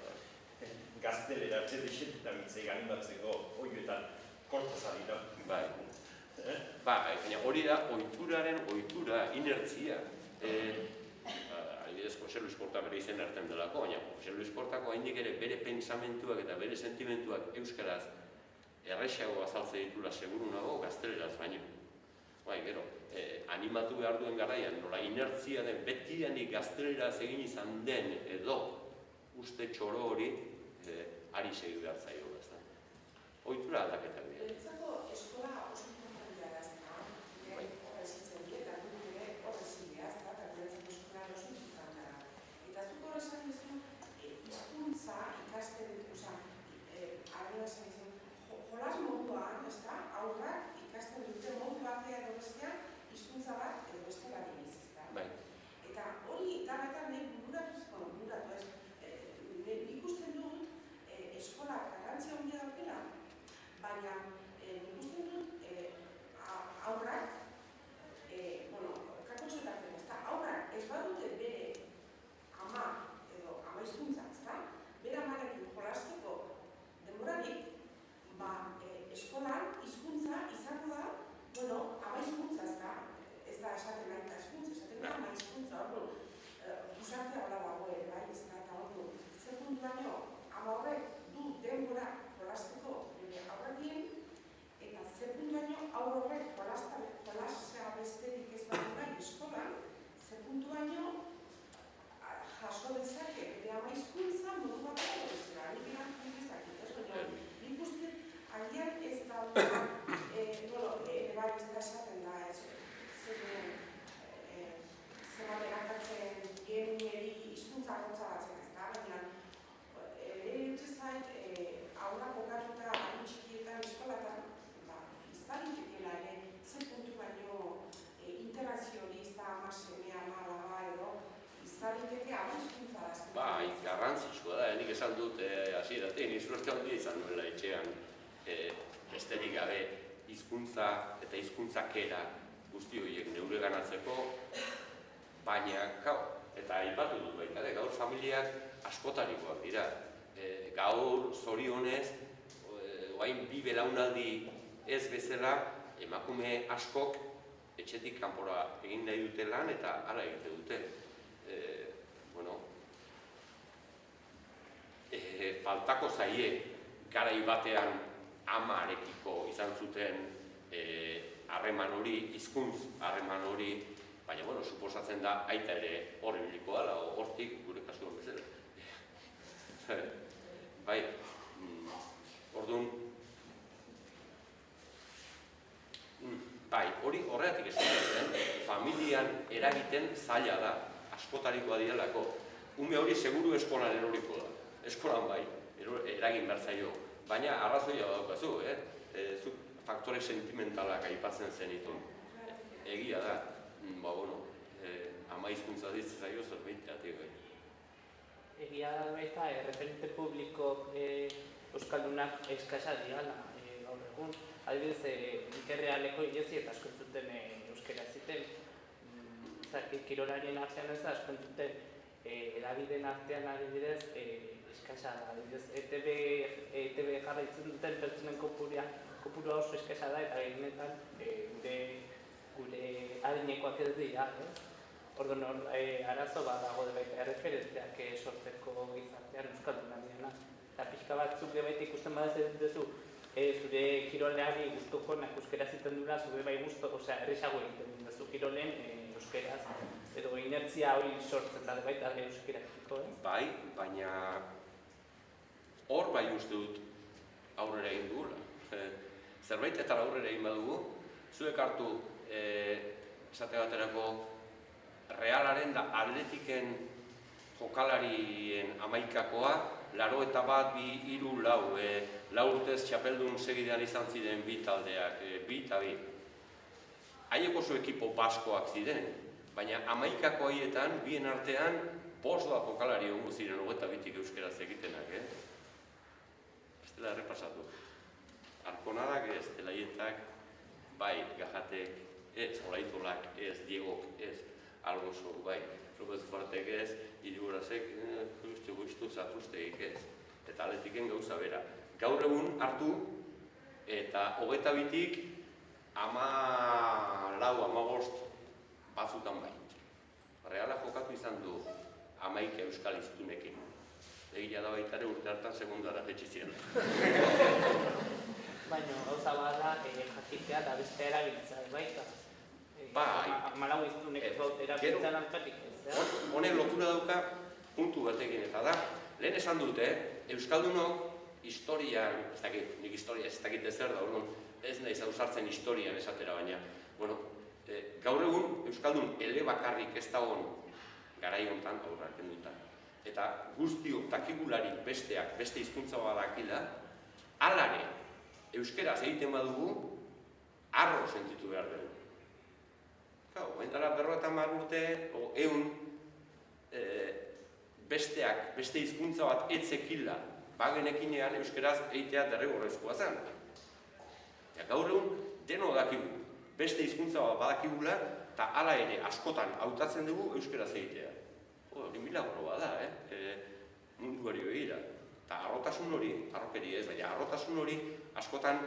Speaker 5: gaztelera txedesetan dabitzei animatzeko horietan kortazari da.
Speaker 2: Bai. Baina hori da ohituraren ohitura, inertzia. Adibidez, Jose Luis Korta bere izen hartzen delako, baina Jose Luis Kortako haindik ere bere pensamentuak eta bere sentimentuak euskaraz errexago azaltze ditula seguru nago gazteleraz baino. Bai, gero, animatu behar duen garaian, nola inertzia den betidanik gazteleraz egin izan den edo uste txoro hori ari segi behar zaio, ez da. Ohitura aldaketak dira.
Speaker 6: Beretzako eskola oso importantea da, ez da? Horra ezitzen dira, eta guk ere horra zidea, ez da? Eta beretzako eskola oso importantea da. Eta zuk horra esan duzu, hizkuntza ikasten dut, arrela esan duzu, jolas moduan, ez da? Aurrak ikasten dute modu batea edo bestean, hizkuntza bat edo beste bat iniz, ez da?
Speaker 2: Bai.
Speaker 6: Eta hori, eta nahi bururatu ez, ikusten dut eskolak garrantzia handia daukela, baina ikusten dut aurrak, kakotxoetatzen, ez da, aurrak ez badute bere ama edo ama hizkuntza, ez da, bere amarekin jolasteko denborarik, eskolan hizkuntza izango da, ama hizkuntza, ez da esaten nahi eta hizkuntza, esaten da ama hizkuntza, gizartea hola dago ere, bai, ez da, eta hori, zer puntuaino, ama horrek du denbora jolasteko bere aurrakien, eta zer puntuaino aur horrek jolastea besterik ez badura eskolan, zer puntuaino jaso dezake bere ama hizkuntza modu bat dago bezala, nik erantzun dezakit, ez baina, nik uste agian ez da, ere bai ez da esaten da, zer erakatzen generi hizkuntza gotza batzen, ez da, baina ere dut zait, aurra kokatuta hain txikietan eskolatan, izan ere, zer puntu baino interazionista, ama semea, ama alaba edo, izan ama hizkuntza da.
Speaker 2: Bai, garrantzitsua da, nik esan dut hasieratik, ni suerte handia izan nuela etxean, besterik gabe hizkuntza eta hizkuntzakera guzti horiek neure ganatzeko, baina eta aipatu dut baita, gaur familiak askotarikoak dira. Gaur zorionez, oain bi belaunaldi ez bezala, emakume askok etxetik kanpora egin nahi dute lan eta hala egite dute. Faltako zaie garai batean amarekiko izan zuten harreman hori, hizkuntz harreman hori, baina, suposatzen da aita ere hor ibiliko dela, hortik gure kasuan bezala. Bai, orduan, bai, hori horregatik esan familian eragiten zaila da, askotarikoa direlako. Ume hori seguru eskolan eroriko da. Eskolan bai, eragin behar zaio. Baina arrazoia daukazu, zuk faktore sentimentalak aipatzen zenitun. Egia da, ama hizkuntza ditzen zaio zerbait ati bai.
Speaker 7: Egia da baita, referente publiko euskaldunak eskasa diala gaur egun. Adibidez, Ikerrealeko hilezi eta asko entzuten euskera ziten. Kirolarien artean ez da, asko entzuten edabideen artean adibidez eskasa da. Adibidez, ETB jarraitzen duten pertsonen kopurua oso eskasa da eta gehienetan gure adinekoak ez dira. Orduan, arazo bat dago baita erreferenteak sortzeko gizartean euskalduna diena. Eta pixka batzuk baita ikusten badaz duzu, zure kiroleari gustuko euskera ziten dura, zure bai gustu, erresago egiten duzu kirolen euskeraz, edo inertzia hori sortzen da baita euskerakiko.
Speaker 2: Bai, baina hor bai uste dut aurrera egin dugula. Zerbait eta aurrera egin badugu, zuek hartu esate baterako Realaren da Atletiken jokalarien amaikakoa, 81, 2, 3, 4, 4 urtez txapeldun segidean izan ziren bi taldeak, 2 eta 2. Haiek oso ekipo baskoak ziren, baina amaikako haietan, bien artean, 5 jokalari ongo ziren 22 euskeraz egitenak, Ez dela errepasatu. Arkonadak ez, Delaietak, bai, Gajatek, ez, Olaizolak, ez, Diegok, ez, Algoso, bai, López Fuartek ez, Iriburazek, guztu, Zatuztegik ez. Eta Atletiken gauza bera. Gaur egun hartu, eta 22-tik 14, 15 batzutan bai. Reala jokatu izan du 11 euskal iztunekin. Egia da baita ere urte hartan segundara jetxi ziren.
Speaker 7: Baina gauza bada jakitea da beste erabiltza baita.
Speaker 2: Bai.
Speaker 7: Malau iztunek erabiltzen alkatik ez.
Speaker 2: Honek lotura dauka puntu batekin eta da. Lehen esan dute, euskaldunok historian, nik historia ez dakit ezer da, ez nahi zauzartzen historian esatera baina. Gaur egun euskaldun elebakarrik ez dagoen garai hontan aurraken dutan. Eta guztiok dakigularik besteak, beste hizkuntza badakila, alare euskeraz egiten badugu, harro sentitu behar dugu. Baintara 50 urte, o 100 besteak, beste hizkuntza bat etzekila, bagenekinean euskeraz egitea derrigorrezkoa zen. Gaur egun, deno dakigu, beste hizkuntza bat badakigula, eta hala ere askotan hautatzen dugu euskeraz egitea. Hori milagro bada, munduari begira. Eta harrotasun hori, harrokeri ez, baina harrotasun hori askotan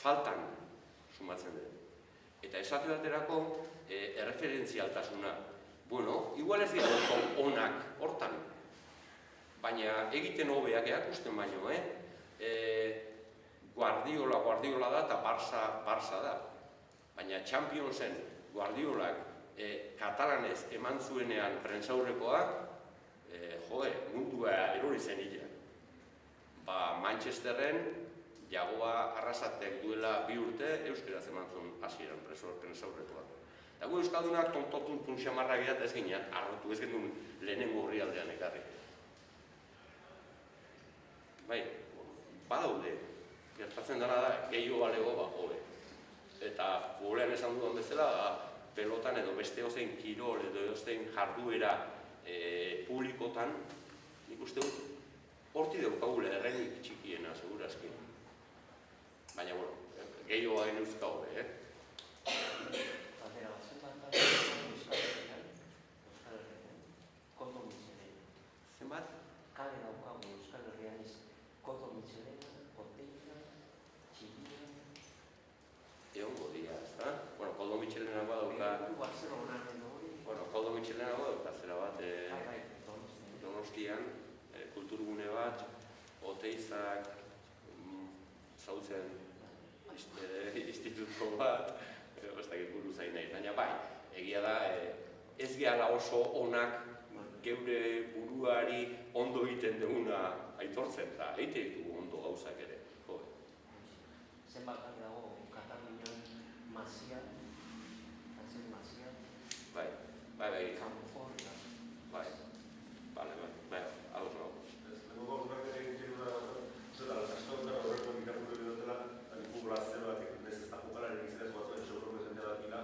Speaker 2: faltan sumatzen dugu. Eta esate baterako erreferentzialtasuna. Igual ez dira oso onak hortan, baina egiten hobeak erakusten baino, Guardiola da eta Barça da. Baina Championsen Guardiolak katalanez eman zuenean prentsaurrekoa, mundua erori zen hila. Manchesterren Jagoa Arrasatek duela 2 urte euskeraz eman zuen hasieran prentsaurrekoa. Eta gu euskaldunak tontotun punxamarra gira eta ez ginean, arrotu ez gendun lehenengo horri aldean ekarri. Bai, badaude, gertatzen dena da, gehiago balego hobe. Eta golean esan dudan bezala, pelotan edo beste ozein kirol edo ozein jarduera publikotan, nik uste dut, horti daukagule errenik txikiena, segurazki. Baina, gehiago hain euska hobe,
Speaker 8: Batera, zenbat euskal herrian, Koldo Mitxelena.
Speaker 2: Zenbat?
Speaker 8: Kale daukagu Euskal Herrian ez Koldo Mitxelena, Oteiza, Txillia.
Speaker 2: Egongo dira, ez da? Koldo Mitxelena badauka...
Speaker 8: Barcelona edo hori.
Speaker 2: Koldo Mitxelena badauka zera bat Donostian, kulturgune bat, Oteizak, Zautzen instituto bat, ez dakit buru zain nahi, baina bai, egia da, ez gehala oso onak geure buruari ondo egiten duguna aitortzen, eta eite ditugu ondo gauzak ere.
Speaker 8: Zenbat dago Katalunian Mazian, Frantzen Mazian, Campo
Speaker 2: bai, hau nago.
Speaker 4: Lehenko urrak egin dira, zela, askotan horreko ikakurri dutela, fútbol zero batik, ez ez da jokalaren izanez batzuen seguroko jendea dakila,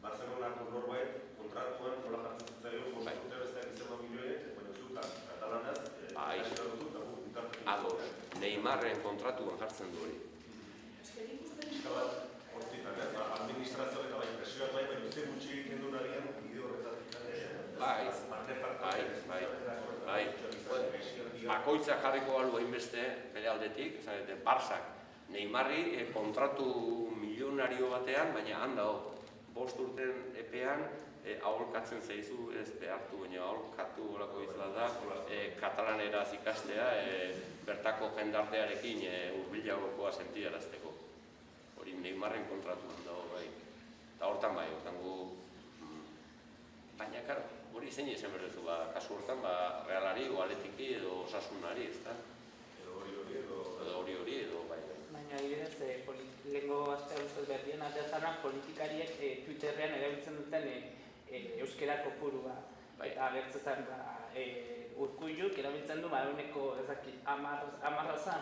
Speaker 4: Barcelonako norbait kontratuan nola jartzen zutzaio, 5 urte besteak izan milioiek, baina zuta, katalanaz,
Speaker 2: Neymarren kontratuan jartzen du hori.
Speaker 4: Hortitan, administrazioak eta bai presioak bai, baina ze gutxi egiten duen arian bide horretatik.
Speaker 2: Bai. Bakoitza jarriko balu hainbeste bere aldetik, Barsak Neymarri kontratu milionario batean, baina han dago 5 urten epean aholkatzen zaizu, ez behartu, baina aholkatu horako izan da, katalaneraz ikastea, bertako jendartearekin hurbilagokoa sentiarazteko. Hori Neymarren kontratuan dago, bai. Eta hortan bai, baina, karo, hori zein esan berdezu, kasu hortan, Realari, Athletiki edo Osasunari, ez da? Edo hori, bai.
Speaker 7: Baina, adibidez, lehengo astea ustez berdien ateazanak politikariek Twitterrean erabiltzen duten euskera kopurua. Eta agertzetan Urkulluk erabiltzen du, eguneko amarraza,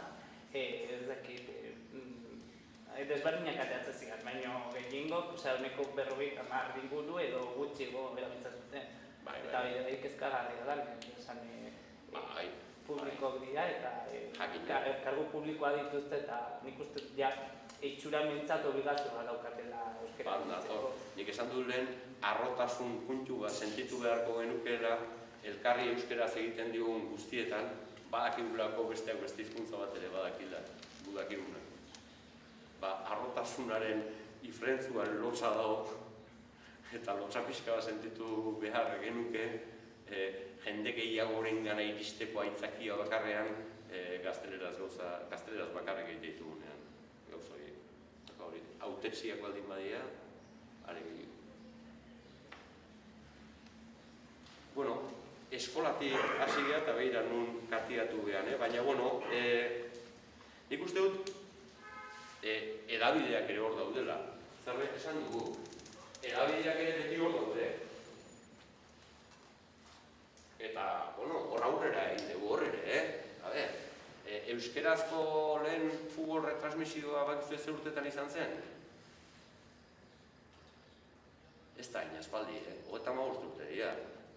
Speaker 7: desberdinak ateatzen ziren, baina gehiengo, eguneko 50 inguru edo gutxigo erabiltzen duten. Eta bide kezkagarria da, esan publikoak dira eta kargu publikoa dituzte eta nik uste itxura mentzat obligazioa daukatela euskera.
Speaker 2: Nik esan du lehen, arrotasun puntu bat sentitu beharko genukeela elkarri euskeraz egiten digun guztietan, badakigulako besteak beste hizkuntza bat ere badakila, gudakiguna. Arrotasunaren ifrentzuan lotza dago, eta lotza pixka bat sentitu behar genuke, jende gehiagoren gana iristeko aitzakia bakarrean gazteleraz bakarrik egite ditugunean. Gauza hori, autetziak baldin badia, are gehiago. Bueno, eskolatik hasi gara eta behira nun katiatu gehan, baina, bueno, nik uste dut, edabideak ere hor daudela. Zerbait esan dugu, edabideak ere beti hor daude. Eta, bueno, hor aurrera egin dugu horrere, euskerazko lehen futbol retransmisioa bakizu ez urtetan izan zen? Ez da, inaspaldi, 35 urte dira.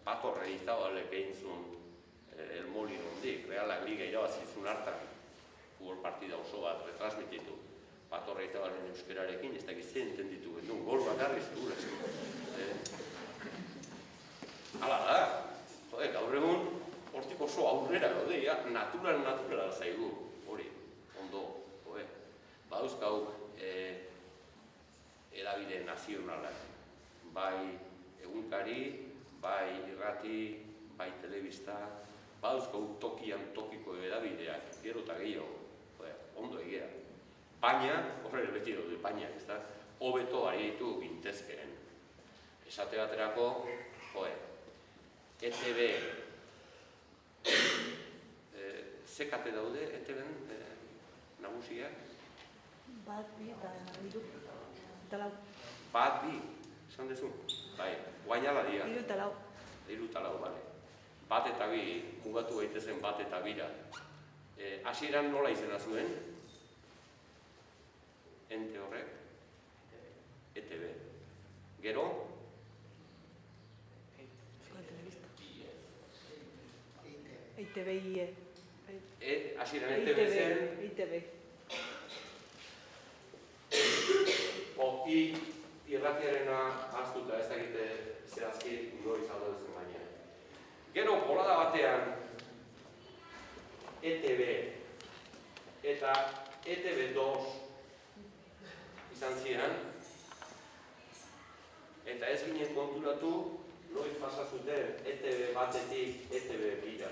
Speaker 2: Pato Reizabalek egin zuen El Molino hondik, Realak Liga irabazizun hartan, futbol partida oso bat retransmititu. Pato Reizabalen euskerarekin, ez dakiz zen entenditu genuen, gol bakarri segura. Hala da, gaur egun hortik oso aurrera gaude, naturala zaigu, hori, ondo, badauzkau edabide nazionalak, bai egunkari, bai irrati, bai telebista, badauzkau tokian tokiko edabideak, gero eta gehiago, ondo egia. Baina, horre beti daude, baina, ez da, hobeto aritu gintezkeen. Esate baterako, ETB, zekate daude, ETB-en nagusiak?
Speaker 9: Bat, bi, eta lau.
Speaker 2: Bat, bi, esan dezu? Bai, guainala dira.
Speaker 9: Hiru eta lau.
Speaker 2: Hiru eta lau, bale. Bat eta bi, mugatu gaitezen bat eta bira. Hasieran nola izena zuen? Ente horrek? ETB. Gero?
Speaker 9: EITB, IE.
Speaker 2: Hasieran ETB zen?
Speaker 9: EITB.
Speaker 2: I irratiarena hartuta ez dakite zehazki noiz aldo zen baina. Gero, bolada batean ETB eta ETB2 izan ziren, eta ez ginen konturatu noiz pasa zuten ETB batetik ETB bira.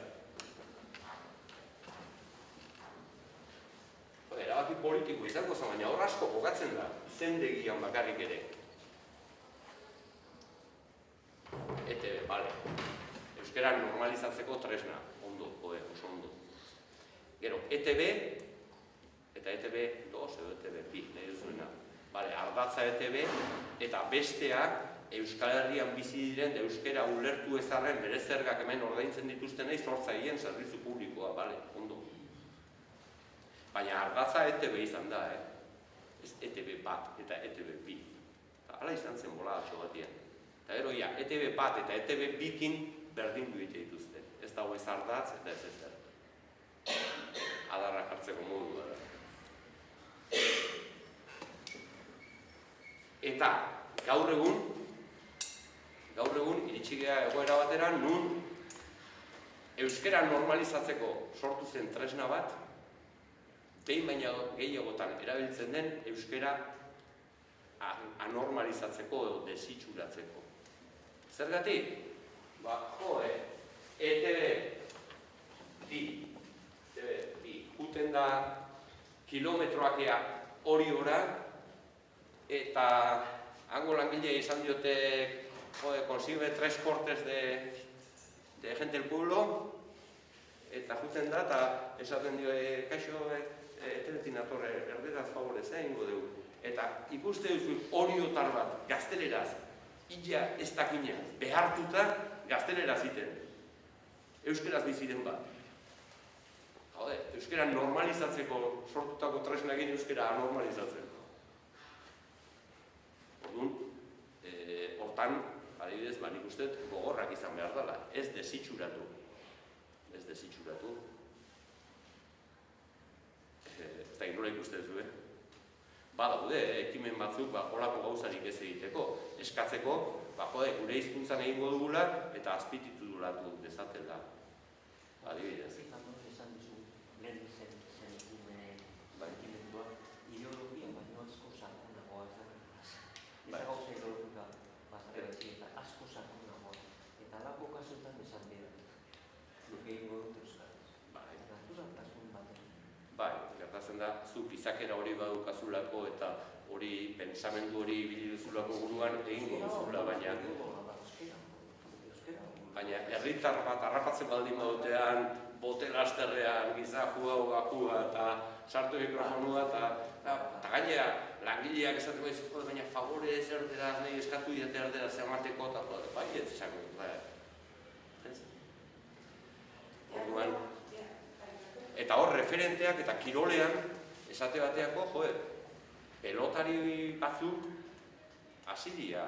Speaker 2: Erabaki politiko izango zen, baina hor asko jokatzen da, zendegian bakarrik ere. ETB, bale. Euskara normalizatzeko tresna, ondo, oso ondo. Gero, ETB eta ETB2 edo ETB2, nahi duzuena. Bale, ardatza ETB eta besteak Euskal Herrian bizi diren euskara ulertu ezarren bere zergak hemen ordaintzen dituztenei sortzaileen zerbitzu publikoa, bale, ondo. Baina ardatza ETB izan da, ez ETB bat eta ETB bi. Hala izan zen boladatxo batian. Eta gero, ETB bat eta ETB bikin berdindu dituzte. Ez dago ez ardatz eta ez ezer. adarra jartzeko modua da. Eta gaur egun iritsi gea egoera batera nun euskara normalizatzeko sortu zen tresna bat, behin baina gehiagotan erabiltzen den euskara anormalizatzeko edo desitxuratzeko. Zergatik? ETV juten da kilometroak hori ora, eta hango langilea izan diote, consigue 3 cortes de gente del pueblo, eta juten da, eta esaten dio, kaixo, teletin atorre, erderaz favorez, ingo dugu. Eta ikuste duzu oriotar bat gazteleraz, illa ez dakina, behartuta gazteleraz iten. Euskeraz biziren bat. Euskara normalizatzeko sortutako tresnagin euskara anormalizatzeko. Orduan, hortan, adibidez, nik uste gogorrak izan behar dela, ez desitxuratu. Ez desitxuratu. Ez da nola ikuste duzu, Badaude, ekimen batzuk, horako gauzarik ez egiteko, eskatzeko, gure hizkuntzan egingo dugula eta azpititulatu dezatela. Adibidez.
Speaker 8: Esan duzu, lehen ekimendua, ideologia baino asko sakonagoa zen. Eta gauza ideologika eta asko sakonagoa. Eta alako kasutan esan dira. Zuke egingo dut euskaraz. Naturaltasun baten.
Speaker 2: Bai, gertatzen da, zuk izakera hori badukazulako eta hori pentsamendu hori ibili duzulako buruan egingo duzula, baina herritar bat harrapatzen baldin badutean, bote lasterrean, gizajua, ugakua eta sartu mikrofonua eta gainera langileak esateko izuko, baina favorez erderaz, nahi eskatu idate erderaz emateko eta bai, ez izango dut, orduan. Eta hor, referenteak eta kirolean, esate bateako, pelotari batzuk hasi dira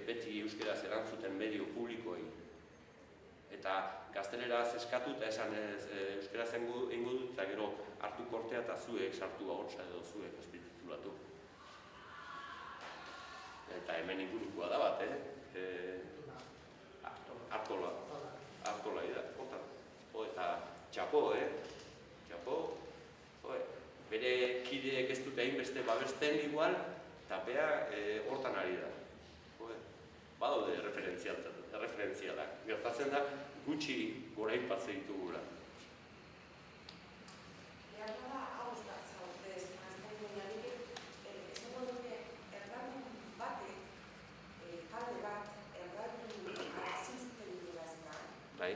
Speaker 2: beti euskaraz erantzuten medio publikoei. Eta gazteleraz eskatu eta esan euskaraz egingo dut, eta gero hartu kortea eta zuek sartu ahotsa edo zuek azpititulatu. Eta hemen ingurukoa da bat, Artola da, eta txapo, bere kideek ez dute hainbeste babesten igual, eta bea hortan ari da. Badaude referentzialak. Gertatzen da, gutxi gora inpatzen ditugula. Bai.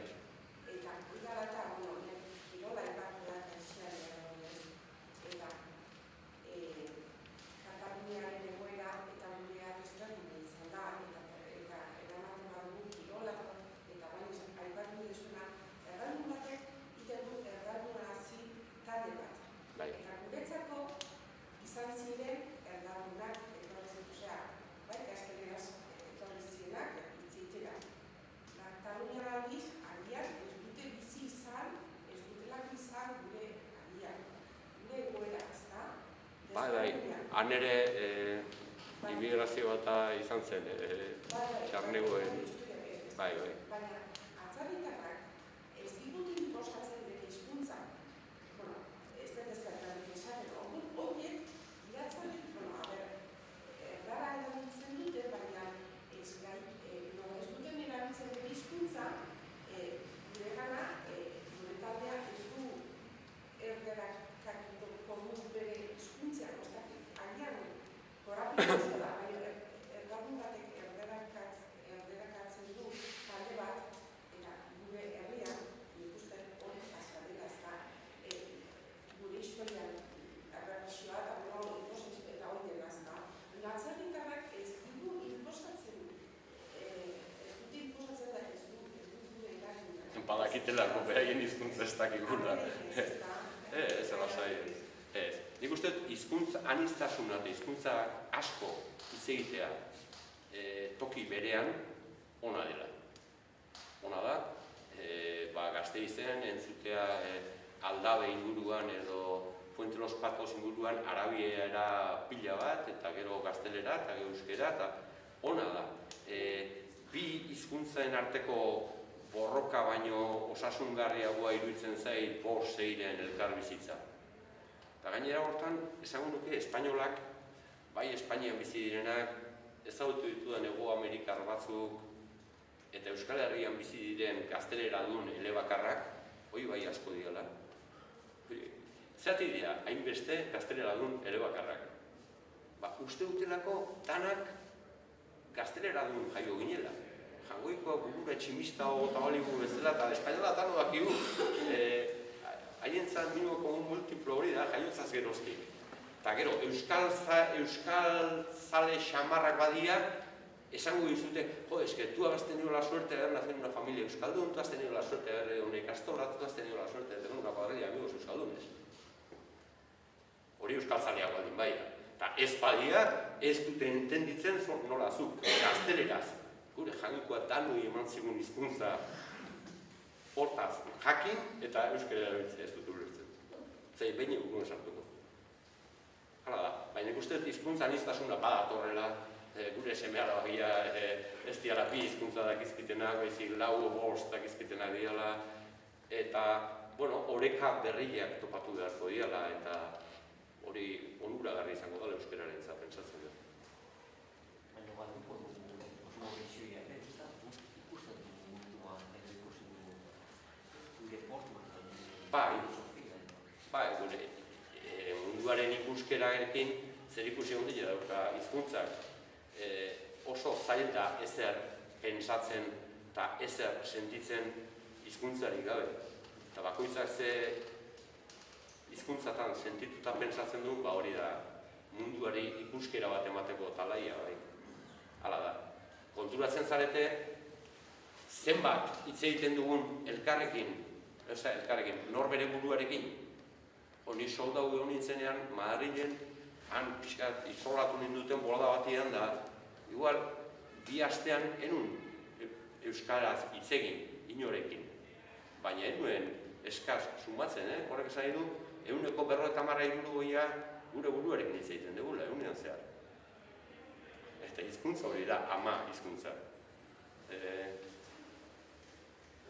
Speaker 2: Han ere immigrazio bat izan zen, txarnegoen. Bai.
Speaker 6: Baina, atzerritarrak ez digute inposatzen bere hizkuntza. Ez dut ezkertarik esaten, horiek iratzen, errara erabiltzen dute, baina ez duten erabiltzen bere hizkuntza, gure gana, gure taldea ez du erderak komun bere hizkuntza. Agian, korapilatu da, erdagun batek erderakatzen du talde bat, eta gure herrian, nik uste hori askadela ez da, gure historian errepresioa eta hori dena ez da. Atzerritarrak ez dugu inposatzen, ez dute inposatzen da ez du gure eragina.
Speaker 2: Badakitelako beraien hizkuntza ez dakigula. Ez alasai. Nik uste hizkuntza aniztasuna eta hizkuntza asko hitz egitea toki berean ona dela. Ona da, Gasteizen entzutea Aldabe inguruan edo Fuente los Patos inguruan arabiera pila bat, eta gero gaztelera eta euskera, eta ona da. Bi hizkuntzen arteko borroka baino osasungarriagoa iruditzen zait 5-6 elkarbizitza. Eta gainera hortan, esango nuke espainolak, bai Espainian bizi direnak, ezagutu ditudan Hego Amerikar batzuk, eta Euskal Herrian bizi diren gaztelera dun elebakarrak, hoi bai asko diala. Zerati dira, hainbeste gaztelera dun elebakarrak. Uste dutelako danak gaztelera dun jaio ginela. Jangoikoa burura tximista eta baligu bezala, eta espainola tano dakigu. Haientzat minimo komun multiplo hori da, jaiotzaz geroztik. Eta gero, euskal zale xamarrak badia, esango dizute, eske, tú has tenido la suerte de haber nacido en una familia euskaldun, tú has tenido la suerte de haber una ikastola, tú has tenido la suerte de tener una cuadrilla de amigos euskaldunes. Hori euskal zaleak baldin bai. Eta ez badia, ez dute entenditzen nola zuk, gazteleraz. Gure jangoikoa danui eman zigun hizkuntza hortaz jakin eta euskara erabiltzea ez dut ulertzen. Zei, behin egun sartuko. Hala da, baina ikusten hizkuntza aniztasuna badatorrela, gure seme-alabagia ez diala bi hizkuntza dakizkitenak, baizik 4 o 5 dakizkitenak diala, eta, oreka berriak topatu beharko diala, eta hori onuragarri izango dela euskararen pentsatzen dut.
Speaker 8: Baina galduko dugu osmobizioia, ikusten dugu munduan, ikusten dugu gure portuan,
Speaker 2: Bai, gure munduaren ikuskerarekin zer ikusi ondila dauka hizkuntzak. Oso zail da ezer pentsatzen eta ezer sentitzen hizkuntzarik gabe. Eta bakoitzak ze hizkuntzatan sentituta pentsatzen du, hori da munduari ikuskera bat emateko talaia, bai. Hala da. Konturatzen zarete, zenbat hitz egiten dugun elkarrekin, norbere buruarekin. Honi soldau egon nintzenean, Madrilen, han pixkat isolatu ninduten bolada batian da, igual, 2 astean enun euskaraz hitz egin, inorekin. Baina enuen eskaz sumatzen, horrek esan du, 150 gure buruarekin hitz egiten dugula, egunean zehar. Eta hizkuntza hori da, ama hizkuntza.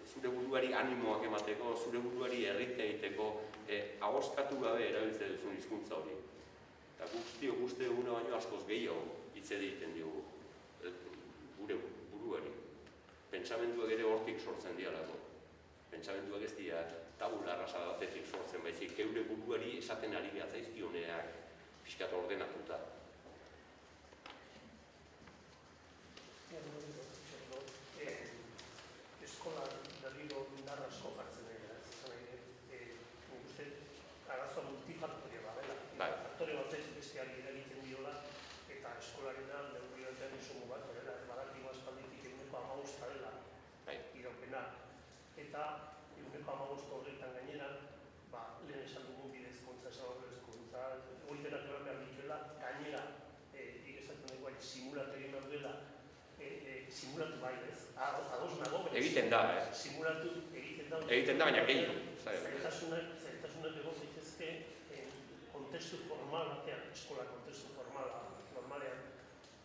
Speaker 2: Zure buruari animoak emateko, zure buruari errite egiteko, agozkatu gabe erabiltzen duzun hizkuntza hori. Eta guzti eguna baino askoz gehiago hitz egiten diogu gure buruari. Pentsamenduak ere hortik sortzen dialako. Pentsamenduak ez dira tabula rasa batetik sortzen baizik, geure buruari esaten ari gatzaizkioneak pixkat ordenatuta.
Speaker 10: Eskola berriro indar asko jartzen dira, nik uste arazoa multifaktorea dela. Faktore batek besteari eragiten diola eta eskolarena neurri batean izumo bat dela, badakigu aspalditik 15% dela iraupena. Eta 15% horretan gainera, lehen esan dugun bide hezkuntza, horietarak eman behar dituela, gainera, esaten dugu simulatu egin behar duela, simulatu bai ez, ados nago,
Speaker 2: egiten da,
Speaker 10: simulatu egiten da,
Speaker 2: baina gehiago.
Speaker 10: Zailtasunak egon daitezke kontestu formal batean, eskola kontestu formala, normalean,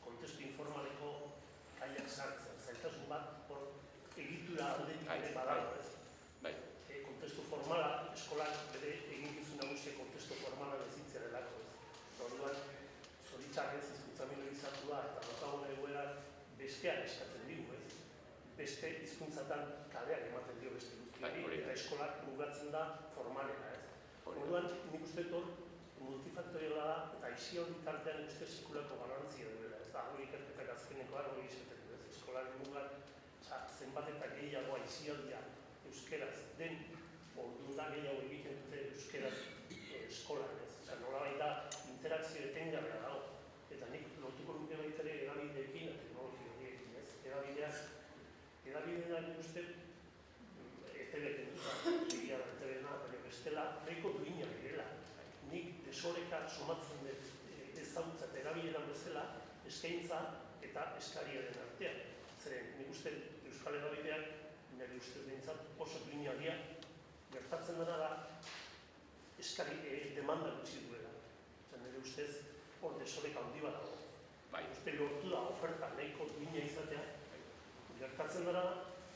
Speaker 10: kontestu informaleko gaiak sartzen, zailtasun bat hor egitura aldetik ere badago ez. Kontestu formala, eskolak bere eginkizun nagusia kontestu formala bezitzea delako ez. Orduan, zoritxarrez hizkuntza minorizatua eta daukagun egoerak besteak eskatzen digu ez. Beste hizkuntzatan kabeak ematen dio beste guztiari eta eskolak mugatzen da formalena ez. Orduan, nik uste hor multifaktorioa da eta aizio bitartean uste sekulako balantzia duela ez. Hori ikerketak azkenekoa hori izaten du ez. Eskolaren mugat zenbat eta gehiago aiziodia euskeraz den ordu da gehiago egiten dute euskeraz eskolan ez. Nolabait da interakzio etengabea dago. Eta nik lotuko nuke baita ere edabideekin eta teknologia horiekin ez. Edabideetan uste ETB-eten dut, ETB-ena, bestela nahiko duina direla. Nik desoreka somatzen dut ezagutza eta edabideetan bezala eskaintza eta eskariaren artean. Zeren, nik uste Euskal Edabideak nire ustez behintzat oso duina dira, gertatzen dena da eskari demanda gutxi duela. Nire ustez, hor desoreka handi bat dago. Uste lortu da oferta nahiko duina izatea, gertatzen dara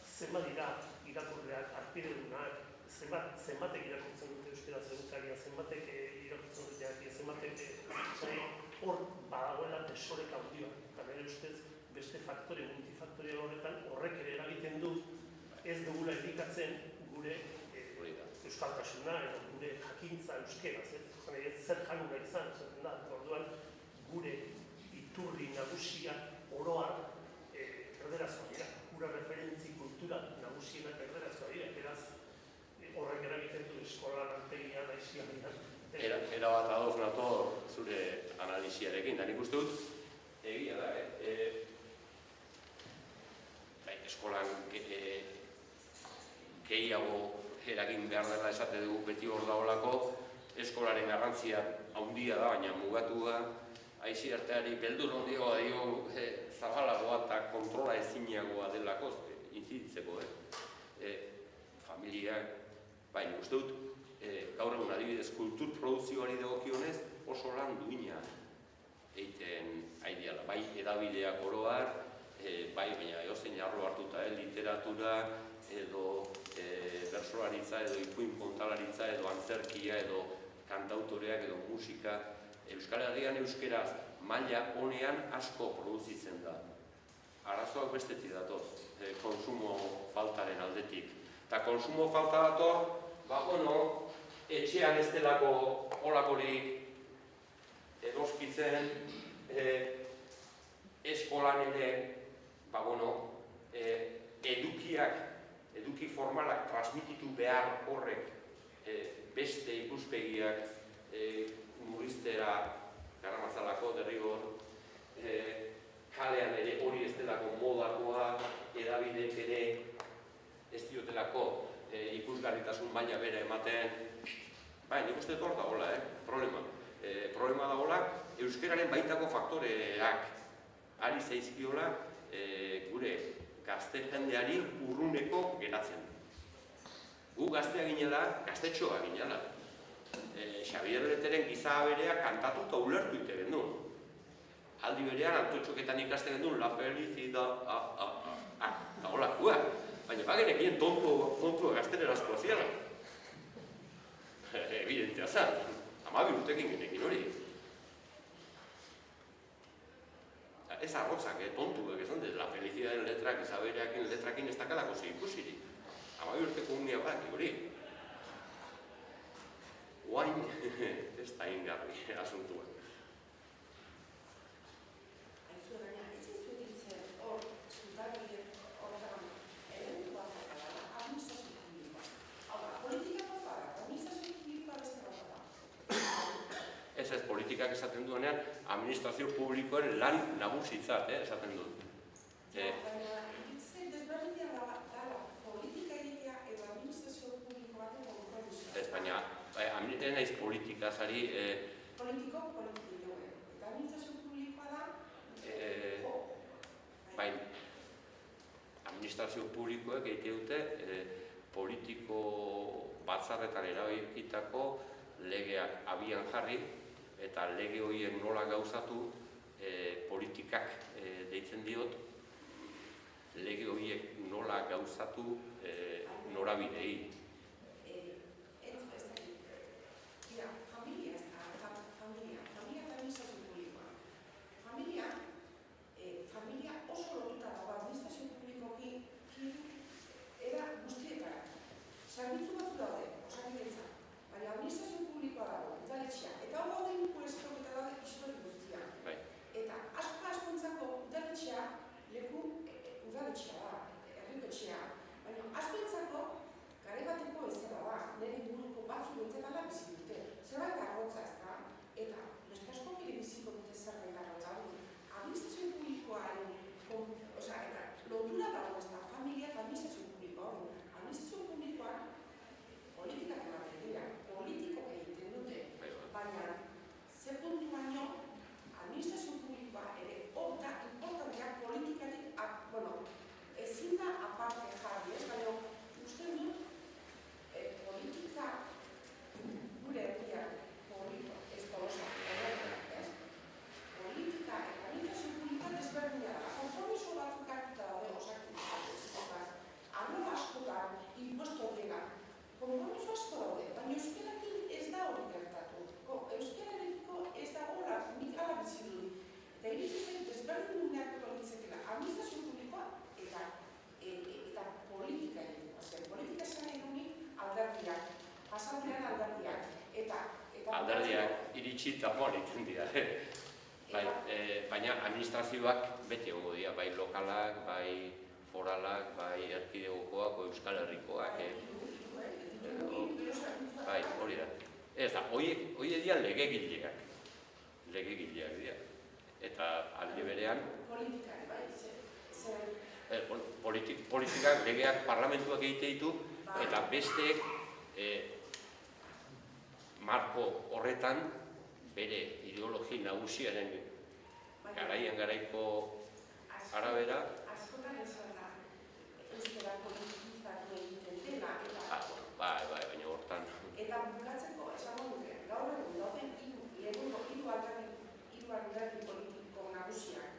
Speaker 10: zenbat dira irakurleak, arpidedunak, zenbatek irakurtzen dute euskera zegoetaria, zenbatek irakurtzen dute zenbatek hor badagoela desoreka handi bat. Eta nire ustez, beste faktore, multifaktorial horretan horrek ere eragiten du ez dugula elikatzen gure euskaltasuna edo gure jakintza euskeraz. Zer janura izan, esaten da, orduan gure iturri nagusia oroar erderazkoa dira. Gure referentzi kultura nagusienak erderazkoa dira. Beraz, horrek eragiten du eskola lantegian, aizian dira.
Speaker 2: Era bat adoz nator zure analisiarekin, da nik uste dut, egia da, eskolan gehiago eragin behar dela esate dugu beti hor daolako, eskolaren garrantzia handia da, baina mugatua, aizi arteari beldur handiagoa dio zabalagoa eta kontrola ezinagoa delako, inziditzeko, familiak, baina uste dut, gaur egun adibidez kultur produzioari dagokionez oso lan duina egiten aideala, bai edabideak oroar, bai, baina edozein arlo hartuta, literatura, edo bertsolaritza, edo ipuin kontalaritza, edo antzerkia, edo kantautoreak, edo musika. Euskal Herrian euskeraz maila honean asko produzitzen da. Arazoak bestetik datoz, konsumo faltaren aldetik. Eta konsumo falta dator, etxean ez delako olakorik edoskitzen, eskolan ere, eduki formalak transmititu behar horrek beste ikuspegiak murriztera garamatzalako derrigor, kalean ere hori ez delako modakoa, edabideek ere ez diotelako ikusgarritasun maila bere ematen. Nik uste hor dagoela, problema. Problema dagoela, euskeraren baitako faktoreak ari zaizkiola gure gazte jendeari urruneko geratzen. Gu gaztea ginela, gaztetxoa ginela. Xabier Leteren giza aberea kantatu eta ulertu ite gendun. Aldi berean, antotxoketan ikaste gendun, la felicidad, eta holakua. Baina bagenekien tontua gaztelerazkoa ziala. Evidentea zan, 12 urtekin genekin hori. Ez arrotzak, tontuak esan dut, la felicidad letrak, izabereakin letrakin ez dakalako ikusirik. 12 urteko unia baki hori. Guain ez da ingarri asuntua.
Speaker 6: Aizu, baina, ez ez ditzen hor, zutabide horretan, eredu bat da, administrazio publikoa. Hau da, politikako zara, administrazio publikoa beste bat da.
Speaker 2: Ez politikak esaten duenean, administrazio publikoen lan nagusitzat, esaten dut.
Speaker 6: Baina, ditzen desberdina da politika egitea edo administrazio publiko baten konpromisoa.
Speaker 2: Ez, baina, naiz politikazari...
Speaker 6: Politiko, eta administrazio publikoa da...
Speaker 2: Baina, administrazio publikoek egite dute politiko batzarretan erabakitako legeak abian jarri, eta lege horiek nola gauzatu politikak deitzen diot, lege horiek nola gauzatu norabidei.
Speaker 6: Familia oso lotuta dago administrazio publikoki era guztietara. Zerbitzu batzu daude, osakidetza, baina administrazio publikoa dago, udaletxea, eta hor daude inpuestok eta daude historik guztia. Eta asko-askontzako udaletxea leku udaletxea da, herriko etxea, baina askontzako gare bat
Speaker 2: bisita joan egiten dira. Baina administrazioak bete egongo dira, bai lokalak, bai foralak, bai erkidegokoak, Euskal Herrikoak. Bai, hori da. Ez da, horiek dira legegileak. Legegileak dira. Eta alde berean...
Speaker 6: Politikak, bai,
Speaker 2: Politikak, legeak, parlamentuak egite ditu, eta besteek marko horretan bere ideologi nagusiaren garaiko arabera.
Speaker 6: Askotan esan da, euskara politikizatu egiten dela,
Speaker 2: baina hortan.
Speaker 6: Eta bukatzeko esango dute, gaur egun dauden hiru alderdi politiko nagusiak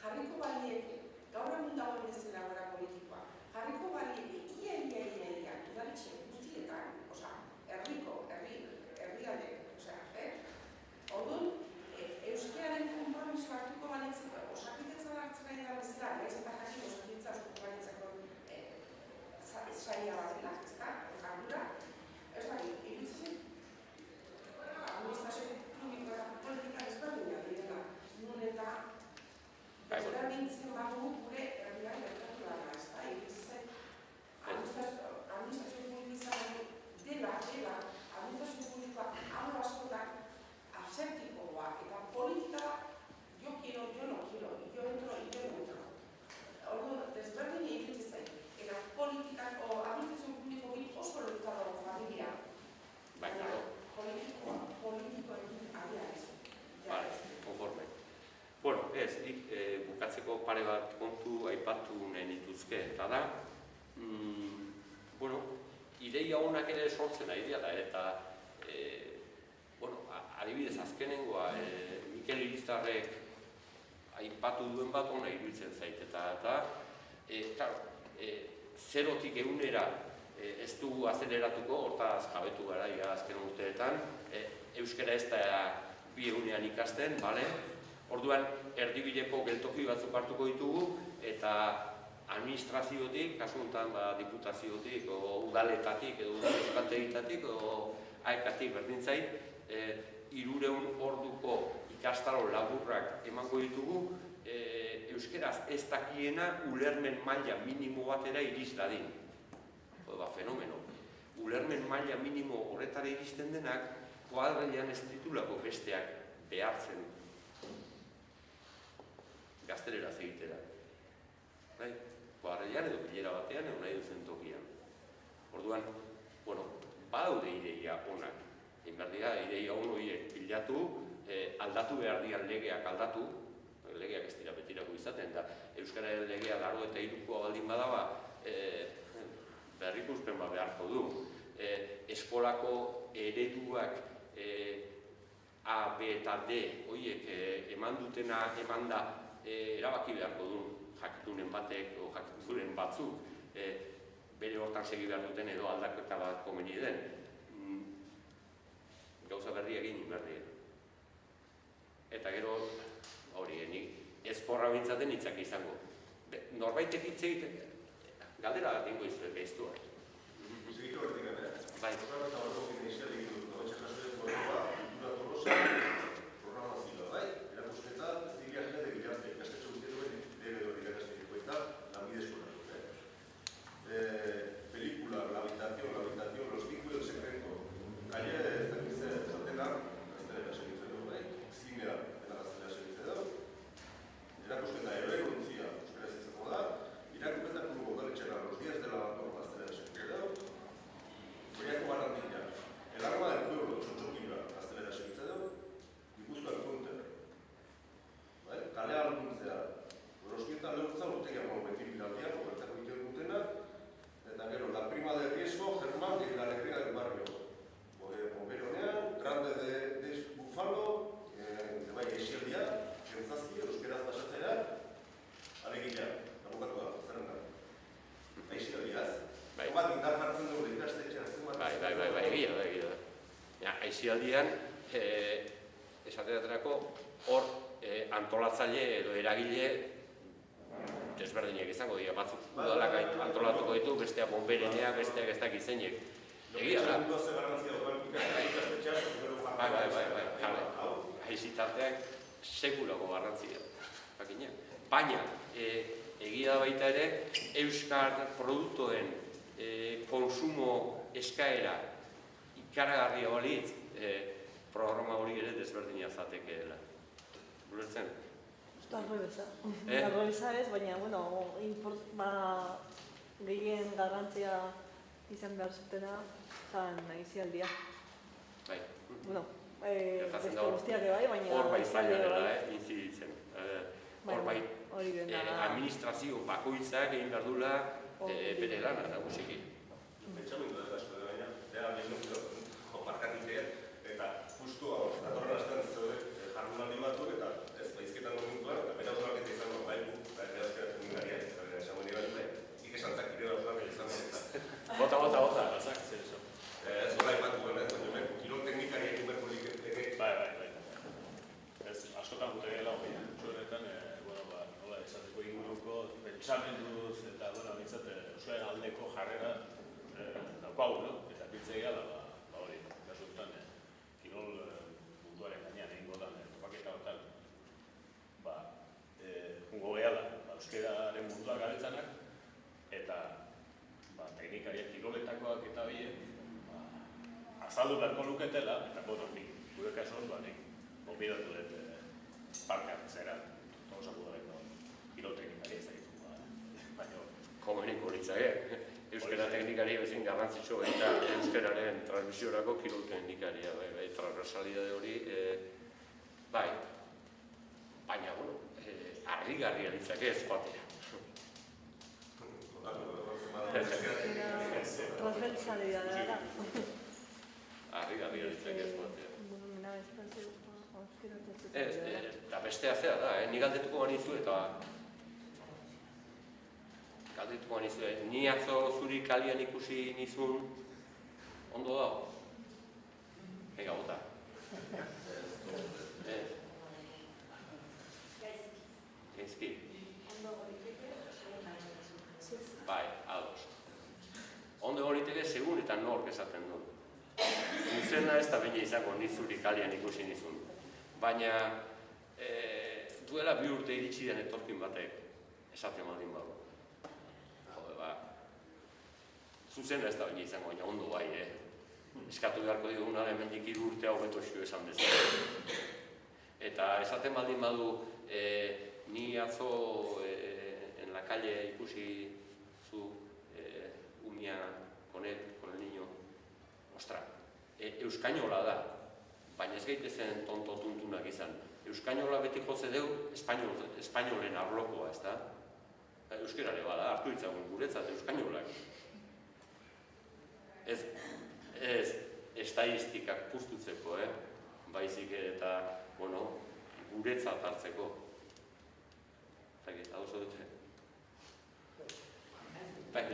Speaker 6: jarriko balieke, gaur egun dagoen bezala gara politikoa, jarriko balieke ia, udaletxe guztietan, herrialde, orduan, euskararen konpromiso hartuko balitzeko, osakidetzan hartzen nahi da bezala, nahiz eta jakin osakidetza osatuko balitzeko saia bat dela, ardura, ez da, iritzen, administrazio publiko eta politika ezberdinak direla, nun eta desberdintzen badugu gure herrian gertatu dara, ez da, iritzen, administrazio publikizaren dela, administrazio publikoa hau askotan aseptikoa eta politika yo no quiero, yo entro. Orduan, desberdin egiten zain, eta politikak o administrazio publiko oso lotuta dago familia. Baina, politikoekin adia ez.
Speaker 2: Vale, konforme. Bueno, bukatzeko pare bat kontu aipatu nahi nituzke, eta da, ideia honak ere sortzen ari dira, eta adibidez, azkenengoa, Mikel Irizarrek aipatu duen bat ona iruditzen zait, eta zerotik egunera ez dugu azeleratuko, hortaz jabetu gara azken urteetan, euskara ez da 2 egunean ikasten, orduan erdibideko geltoki batzuk hartuko ditugu, eta administraziotik, kasu honetan diputaziotik, udaletatik, edo euskaltegitatik, aekatik berdin zait, 300 orduko ikastaro laburrak emango ditugu, euskeraz ez dakiena ulermen maila minimo batera iriz dadin. Fenomeno. Ulermen maila minimo horretara iristen denak, kuadrailan ez ditulako besteak behartzen gazteleraz egitera. Kuadrailan edo bilera batean edo nahi duzen tokian. Orduan, badaude ideia onak. Ideia horiek bilatu, aldatu behar dian legeak aldatu, legeak ez dira betirako izaten, da Euskararen legea 83koa baldin badaba, berrikuspen beharko du. Eskolako ereduak A, B eta D horiek eman dutena eman da erabaki beharko du jakitunen batek o jakitunen batzuk bere hortan segi behar duten edo aldaketa bat komeni den. Gauza berri egin berri. Eta gero hori ezkorra bintzaten hitzak izango. Norbaitek hitz egiten, galdera dingo izuet behiztua.
Speaker 4: Segitu horretik gana,
Speaker 2: Bai.
Speaker 4: Eta horretik inizial egin dut, hau txekasuren kultura programazioa, bai? Erakusketa, ziliak de bilarte, ikastetxe guztien duen, debe hori ikastetxeko eta lanbide eskola. Película, la habitación, los cinco y el secreto. Calle, erakusketa eroe gontzia, euskaraz izango da, irakurketa klubo galetxera los días de la abandono gaztelera segitza dut, Beriako Barrandia, el arma del pueblo, Txotxokiba, gaztelera segitza dut, Gipuzkoa Konter, kalea alguntzea, Goroskieta lehurtza urtegia momentin bilaldia, gobertako iten dutena, eta gero, la prima de riesgo, Germán, y la alegría del barrio, Bomberonean, Grande de Bufalo, bai, Eixeldia, Gentzazi, euskeraz pasatzea, alegila, abokatu da, zerren da. Aixialdiaz. Bat indar hartzen dugu ikastetxean,
Speaker 2: Bai, egia da. Aixialdian, esateaterako, hor antolatzaile edo eragile desberdinek izango dira, batzuk udalak antolatuko ditu, besteak bombereneak, besteak ez dakit zeinek. Egia da.
Speaker 4: Ikastetxean, gero
Speaker 2: kale. Haizitarteak segurako garrantzia. Baina, egia baita ere, euskal produktuen konsumo eskaera ikaragarria balitz, programa hori ere desberdina zateke dela. Ulertzen?
Speaker 9: Arrobesa ez, baina, gehien garrantzia izan behar zutena, zan aizialdia.
Speaker 2: Bai.
Speaker 9: Beste guztiak bai, baina...
Speaker 2: Hor bai zaila dela, inziditzen. Hor bai, administrazio bakoitzak egin behar dula bere lana nagusiki.
Speaker 4: Pentsamendu dut asko da baina, markatik eta justu datorren astean zeude jardunaldi batzuk eta ez baizketan momentuan eta bera usualak izango bai gu, eta erazkerak eta esango nire ikesantzak ire dauzuak izango eta.
Speaker 2: Bota, azak, zer esan.
Speaker 4: Ez dola ipatu ez, baina kirol teknikari egin berko liketeke.
Speaker 11: Bai. Ez, askotan gute gela hori, txuenetan, nola esateko inguruko pentsamenduz eta, bintzat, zuen aldeko jarrera daukagu, no? Eta biltze gala, hori, kasutan, kirol munduaren gainean egin gotan, topaketa hortan, jungo gehala, euskeraren munduak garetzanak, eta teknikariak kiroletakoak eta biek, azaldu beharko luketela, eta nik, gure kasuan, nik, bidatu dut parkat zera, tolosaku dareko kirol teknikari ez dakitu, baina...
Speaker 2: Komeniko litzake, euskera teknikari bezin garrantzitsu eta euskeraren transmisiorako kirol teknikaria, transversalidade hori, bai, baina, harrigarria litzake ez joatea.
Speaker 9: Transversalidadea da.
Speaker 2: Harrigarria litzake ez joatea. Eta bestea zea da, ni galdetuko banizu eta ni atzo zuri kalian ikusi nizun ondo dago? Ega bota. Gaizki? Bai, ados. Ondo goliteke segun eta nork esaten du. Zuzena ez da baina izango nizuri kalian ikusi nizun. Baina duela 2 urte iritsi den etorkin batek esaten baldin badu. Zuzena ez da baina izango, baina ondo bai, eskatu beharko diguna hemendik 3 urte hau beto xo esan dezagun. Eta esaten baldin badu, ni atzo en la calle ikusi zu umia con el niño, ostra, euskainola da, baina ez gaitezen tonto tuntunak izan. Euskainola beti jotze deu, espainolen arlokoa, ez da? Euskerare bada, hartu ditzagun guretzat euskainolak. Ez estadistikak pustutzeko, baizik eta, guretzat hartzeko. Zagit, hau zo dute? Bai,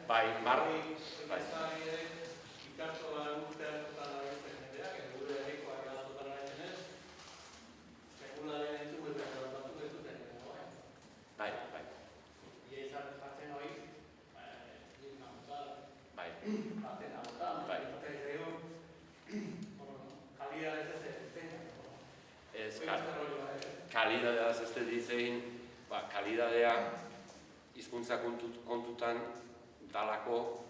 Speaker 2: bai, marri.
Speaker 12: Ikastola urtean eta labezten jendeak, gure errikoa egalatotan aratzen ez, sekularen entzun eta batzuk ez duten edo,
Speaker 2: Bai.
Speaker 12: Ia izan jatzen hori, nik namutal,
Speaker 2: Bai.
Speaker 12: baten namutal, eta ez egon, kalidadez ez ez
Speaker 2: kalidadeaz ez ditzein, kalidadea hizkuntza kontutan dalako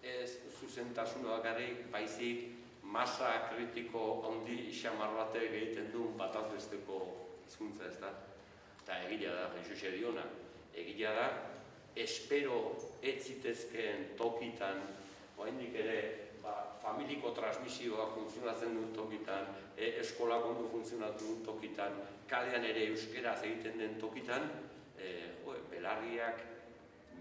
Speaker 2: ez zuzentasuna bakarrik, baizik masa kritiko handi xamar batek egiten duen bataz besteko hizkuntza, ez da? Eta egila da, Jesus diona, egila da, espero ez zitezkeen tokitan, oraindik ere, familiko transmisioa funtzionatzen duen tokitan, eskola ondo funtzionatzen duen tokitan, kalean ere euskeraz egiten den tokitan, belarriak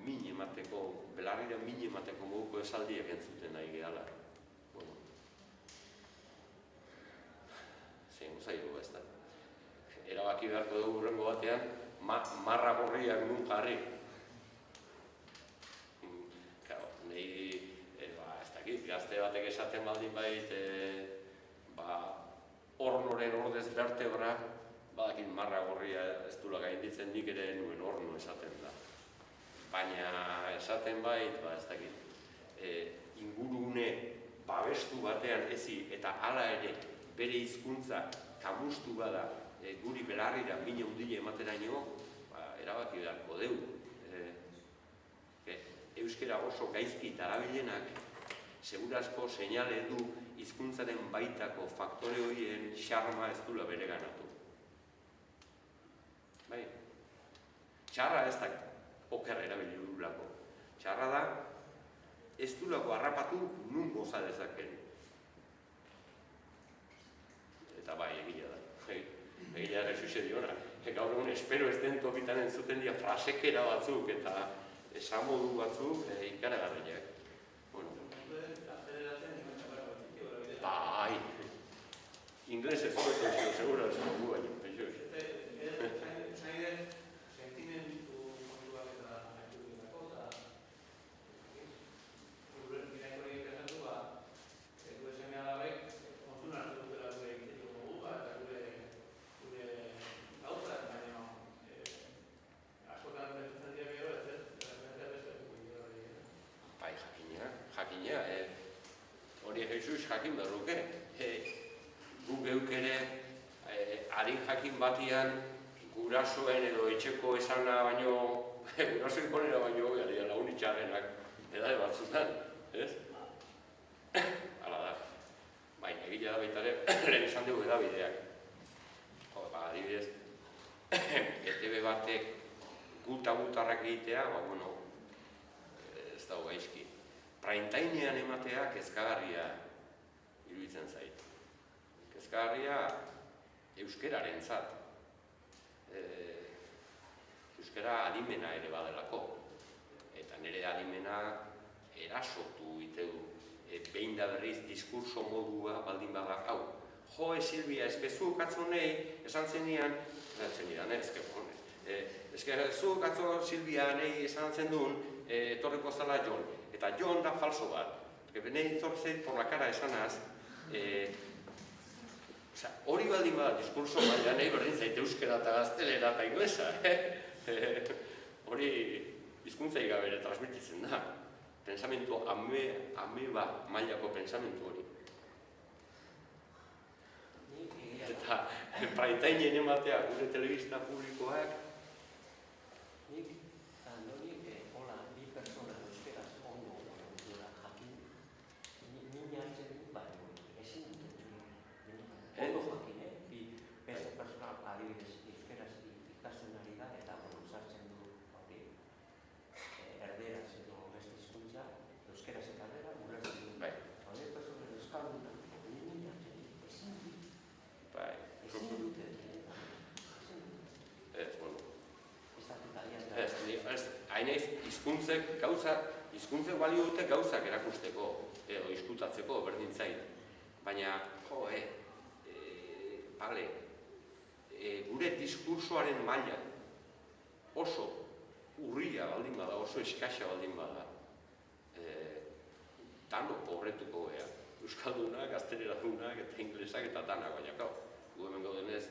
Speaker 2: min emateko moduko esaldiak entzuten nahi gehala. Zein gozaigu, ez da? Erabaki beharko dugu hurrengo batean, marra gorriak nun jarri. Gazte batek esaten baldin bait, ornoren ordez vertebra, badakit marra gorria ez dula gainditzen, nik ere nuen orno esaten da. Baina esaten bait, ez dakit. ingurune babestu batean ezi eta hala ere bere hizkuntza kamustu bada guri belarrira mina hundile emateraino, erabaki beharko deu. Euskera oso gaizki darabilenak, segurazko seinale du hizkuntzaren baitako faktore horien xarma ez dula bere ganatu. Bai, txarra ez da oker erabili durulako. Txarra da, ez dulako harrapatu nun goza dezaken. Eta bai, egila da. Egila da zuzio diona. Gaur egun espero ez den tokitan entzuten dira frasekera batzuk eta esamodu batzuk ikaragarriak. Bai, inglés ez duetu zio, segura ez dugu baino.
Speaker 12: Sentimendu kontuak eta aitu eta Iraiko egin kasatu, gure seme alabek kontun hartu dutela gure egiteko dugu eta gure gauza, baina askotan bertutzen dira gero ez
Speaker 2: Bai, jakina, hori Jesus jakin berruke. Gu geuk ere adin jakin batian gurasoen edo etxeko esana baino, gurasoen konera baino hobea dira lagunitxarrenak edade batzutan, ez? Hala da. Baina, egila da baita ere, lehen esan dugu edabideak. Adibidez, ETB batek gutarrak egitea, ez dago gaizki. Praintainean ematea kezkagarria iruditzen zait. Kezkagarria euskeraren zat. Euskera adimena ere badelako. Eta nire adimena erasotu itegu. Behin da berriz diskurso modua baldin bada hau. Jo, Silvia, ezkezu katzonei, esan zenian, ezkezu katzo Silvia nahi esan zen duen, etorreko zala Jon. Eta Jon da falso bat. Nahi etortzeit por la cara esanaz, hori baldin bada diskurso baina nahi berdin zaite euskera eta gaztelera eta inglesa. Hori hizkuntzai gabe transmititzen da. Pensamentu ameba mailako pensamentu hori. Eta praitainen ematea gure telebista publikoak.
Speaker 8: Nik hola, bi persona euskeraz ondo duela jakin, nina hartzen dut baino, ezin dut. Ondo jakin, bi beste persona adibidez euskeraz ikasten ari da eta sartzen du erderaz edo beste hizkuntza, euskeraz eta erdera ulertzen du. Hori persona euskalduna, nina hartzen dut, ezin dut. Ezin dute.
Speaker 2: Hainaiz, hizkuntzek balio dute gauzak erakusteko, edo izkutatzeko, berdin zait. Baina, gure diskursoaren maila oso urria baldin bada, oso eskasa baldin bada, dano pobretuko gea. Euskaldunak, gazteleradunak eta inglesak eta danak, baina kau, gu hemen gaudenez,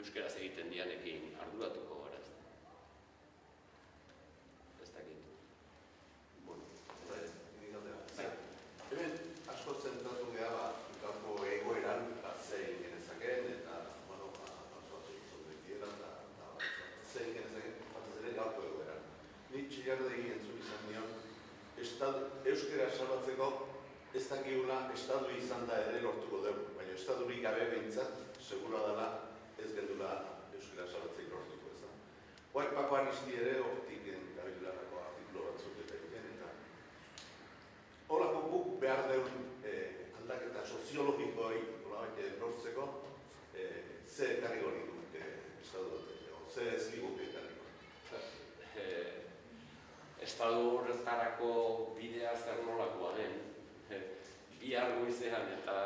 Speaker 2: euskeraz egiten dianekin arduratuko gara. Ez dakit.
Speaker 13: Hemen asko zentratu geha, kanpo egoeran, zein genezaken, eta, zein genezaken, batez ere gaurko egoeran. Ni Txillardegi entzun izan nion, euskera salbatzeko ez dakigula estadu izan da ere lortuko dugu, baina estadurik gabe behintzat, segura dela ez geldula euskera salbatzeik lortuko ez da. Hoaik Pako Aristi ere, hortik gabilarako artikulu batzuk eta egiten, eta horako guk behar deun aldaketa soziologikoi lortzeko, ze ekarri hori duk estadu dut, ze ez liguk ekarri hori.
Speaker 2: Estadu horretarako bidea zer nolakoa den, bihar goizean eta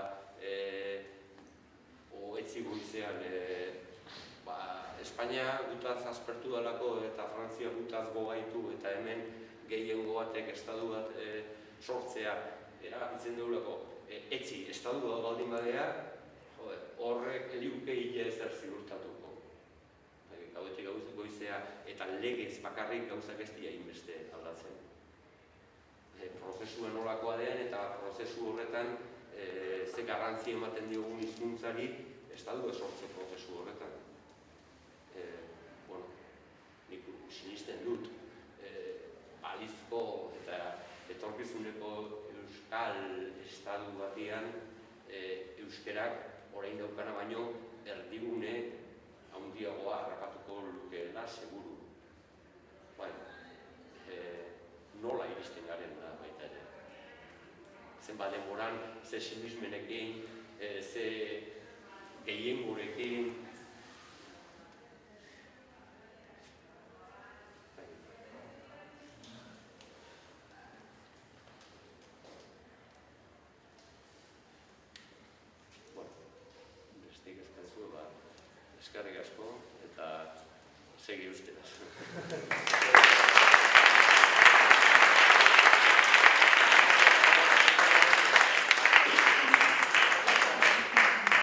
Speaker 2: etzi goizean Espainia gutaz aspertu dalako eta Frantzia gutaz gogaitu eta hemen gehiengo batek estadu bat sortzea erabakitzen dugulako etzi estadu bat baldin badea, horrek liuke hile ezer ziurtatuko. Gaudetik goizea eta legez bakarrik gauzak ez dira inbeste aldatzen. prozesua nolakoa den eta prozesu horretan ze garrantzi ematen diogun hizkuntzari estadua sortze prozesu horretan. Nik sinisten dut, balizko eta etorkizuneko euskal estadu batean euskerak orain daukana baino erdigune handiagoa harrapatuko lukeela seguru. Nola iristen garen da baita ere. Zenbat denboran, ze sinismenekin, ze gehiengorekin. Bestik ezkazu, eskerrik asko eta segi euskaraz.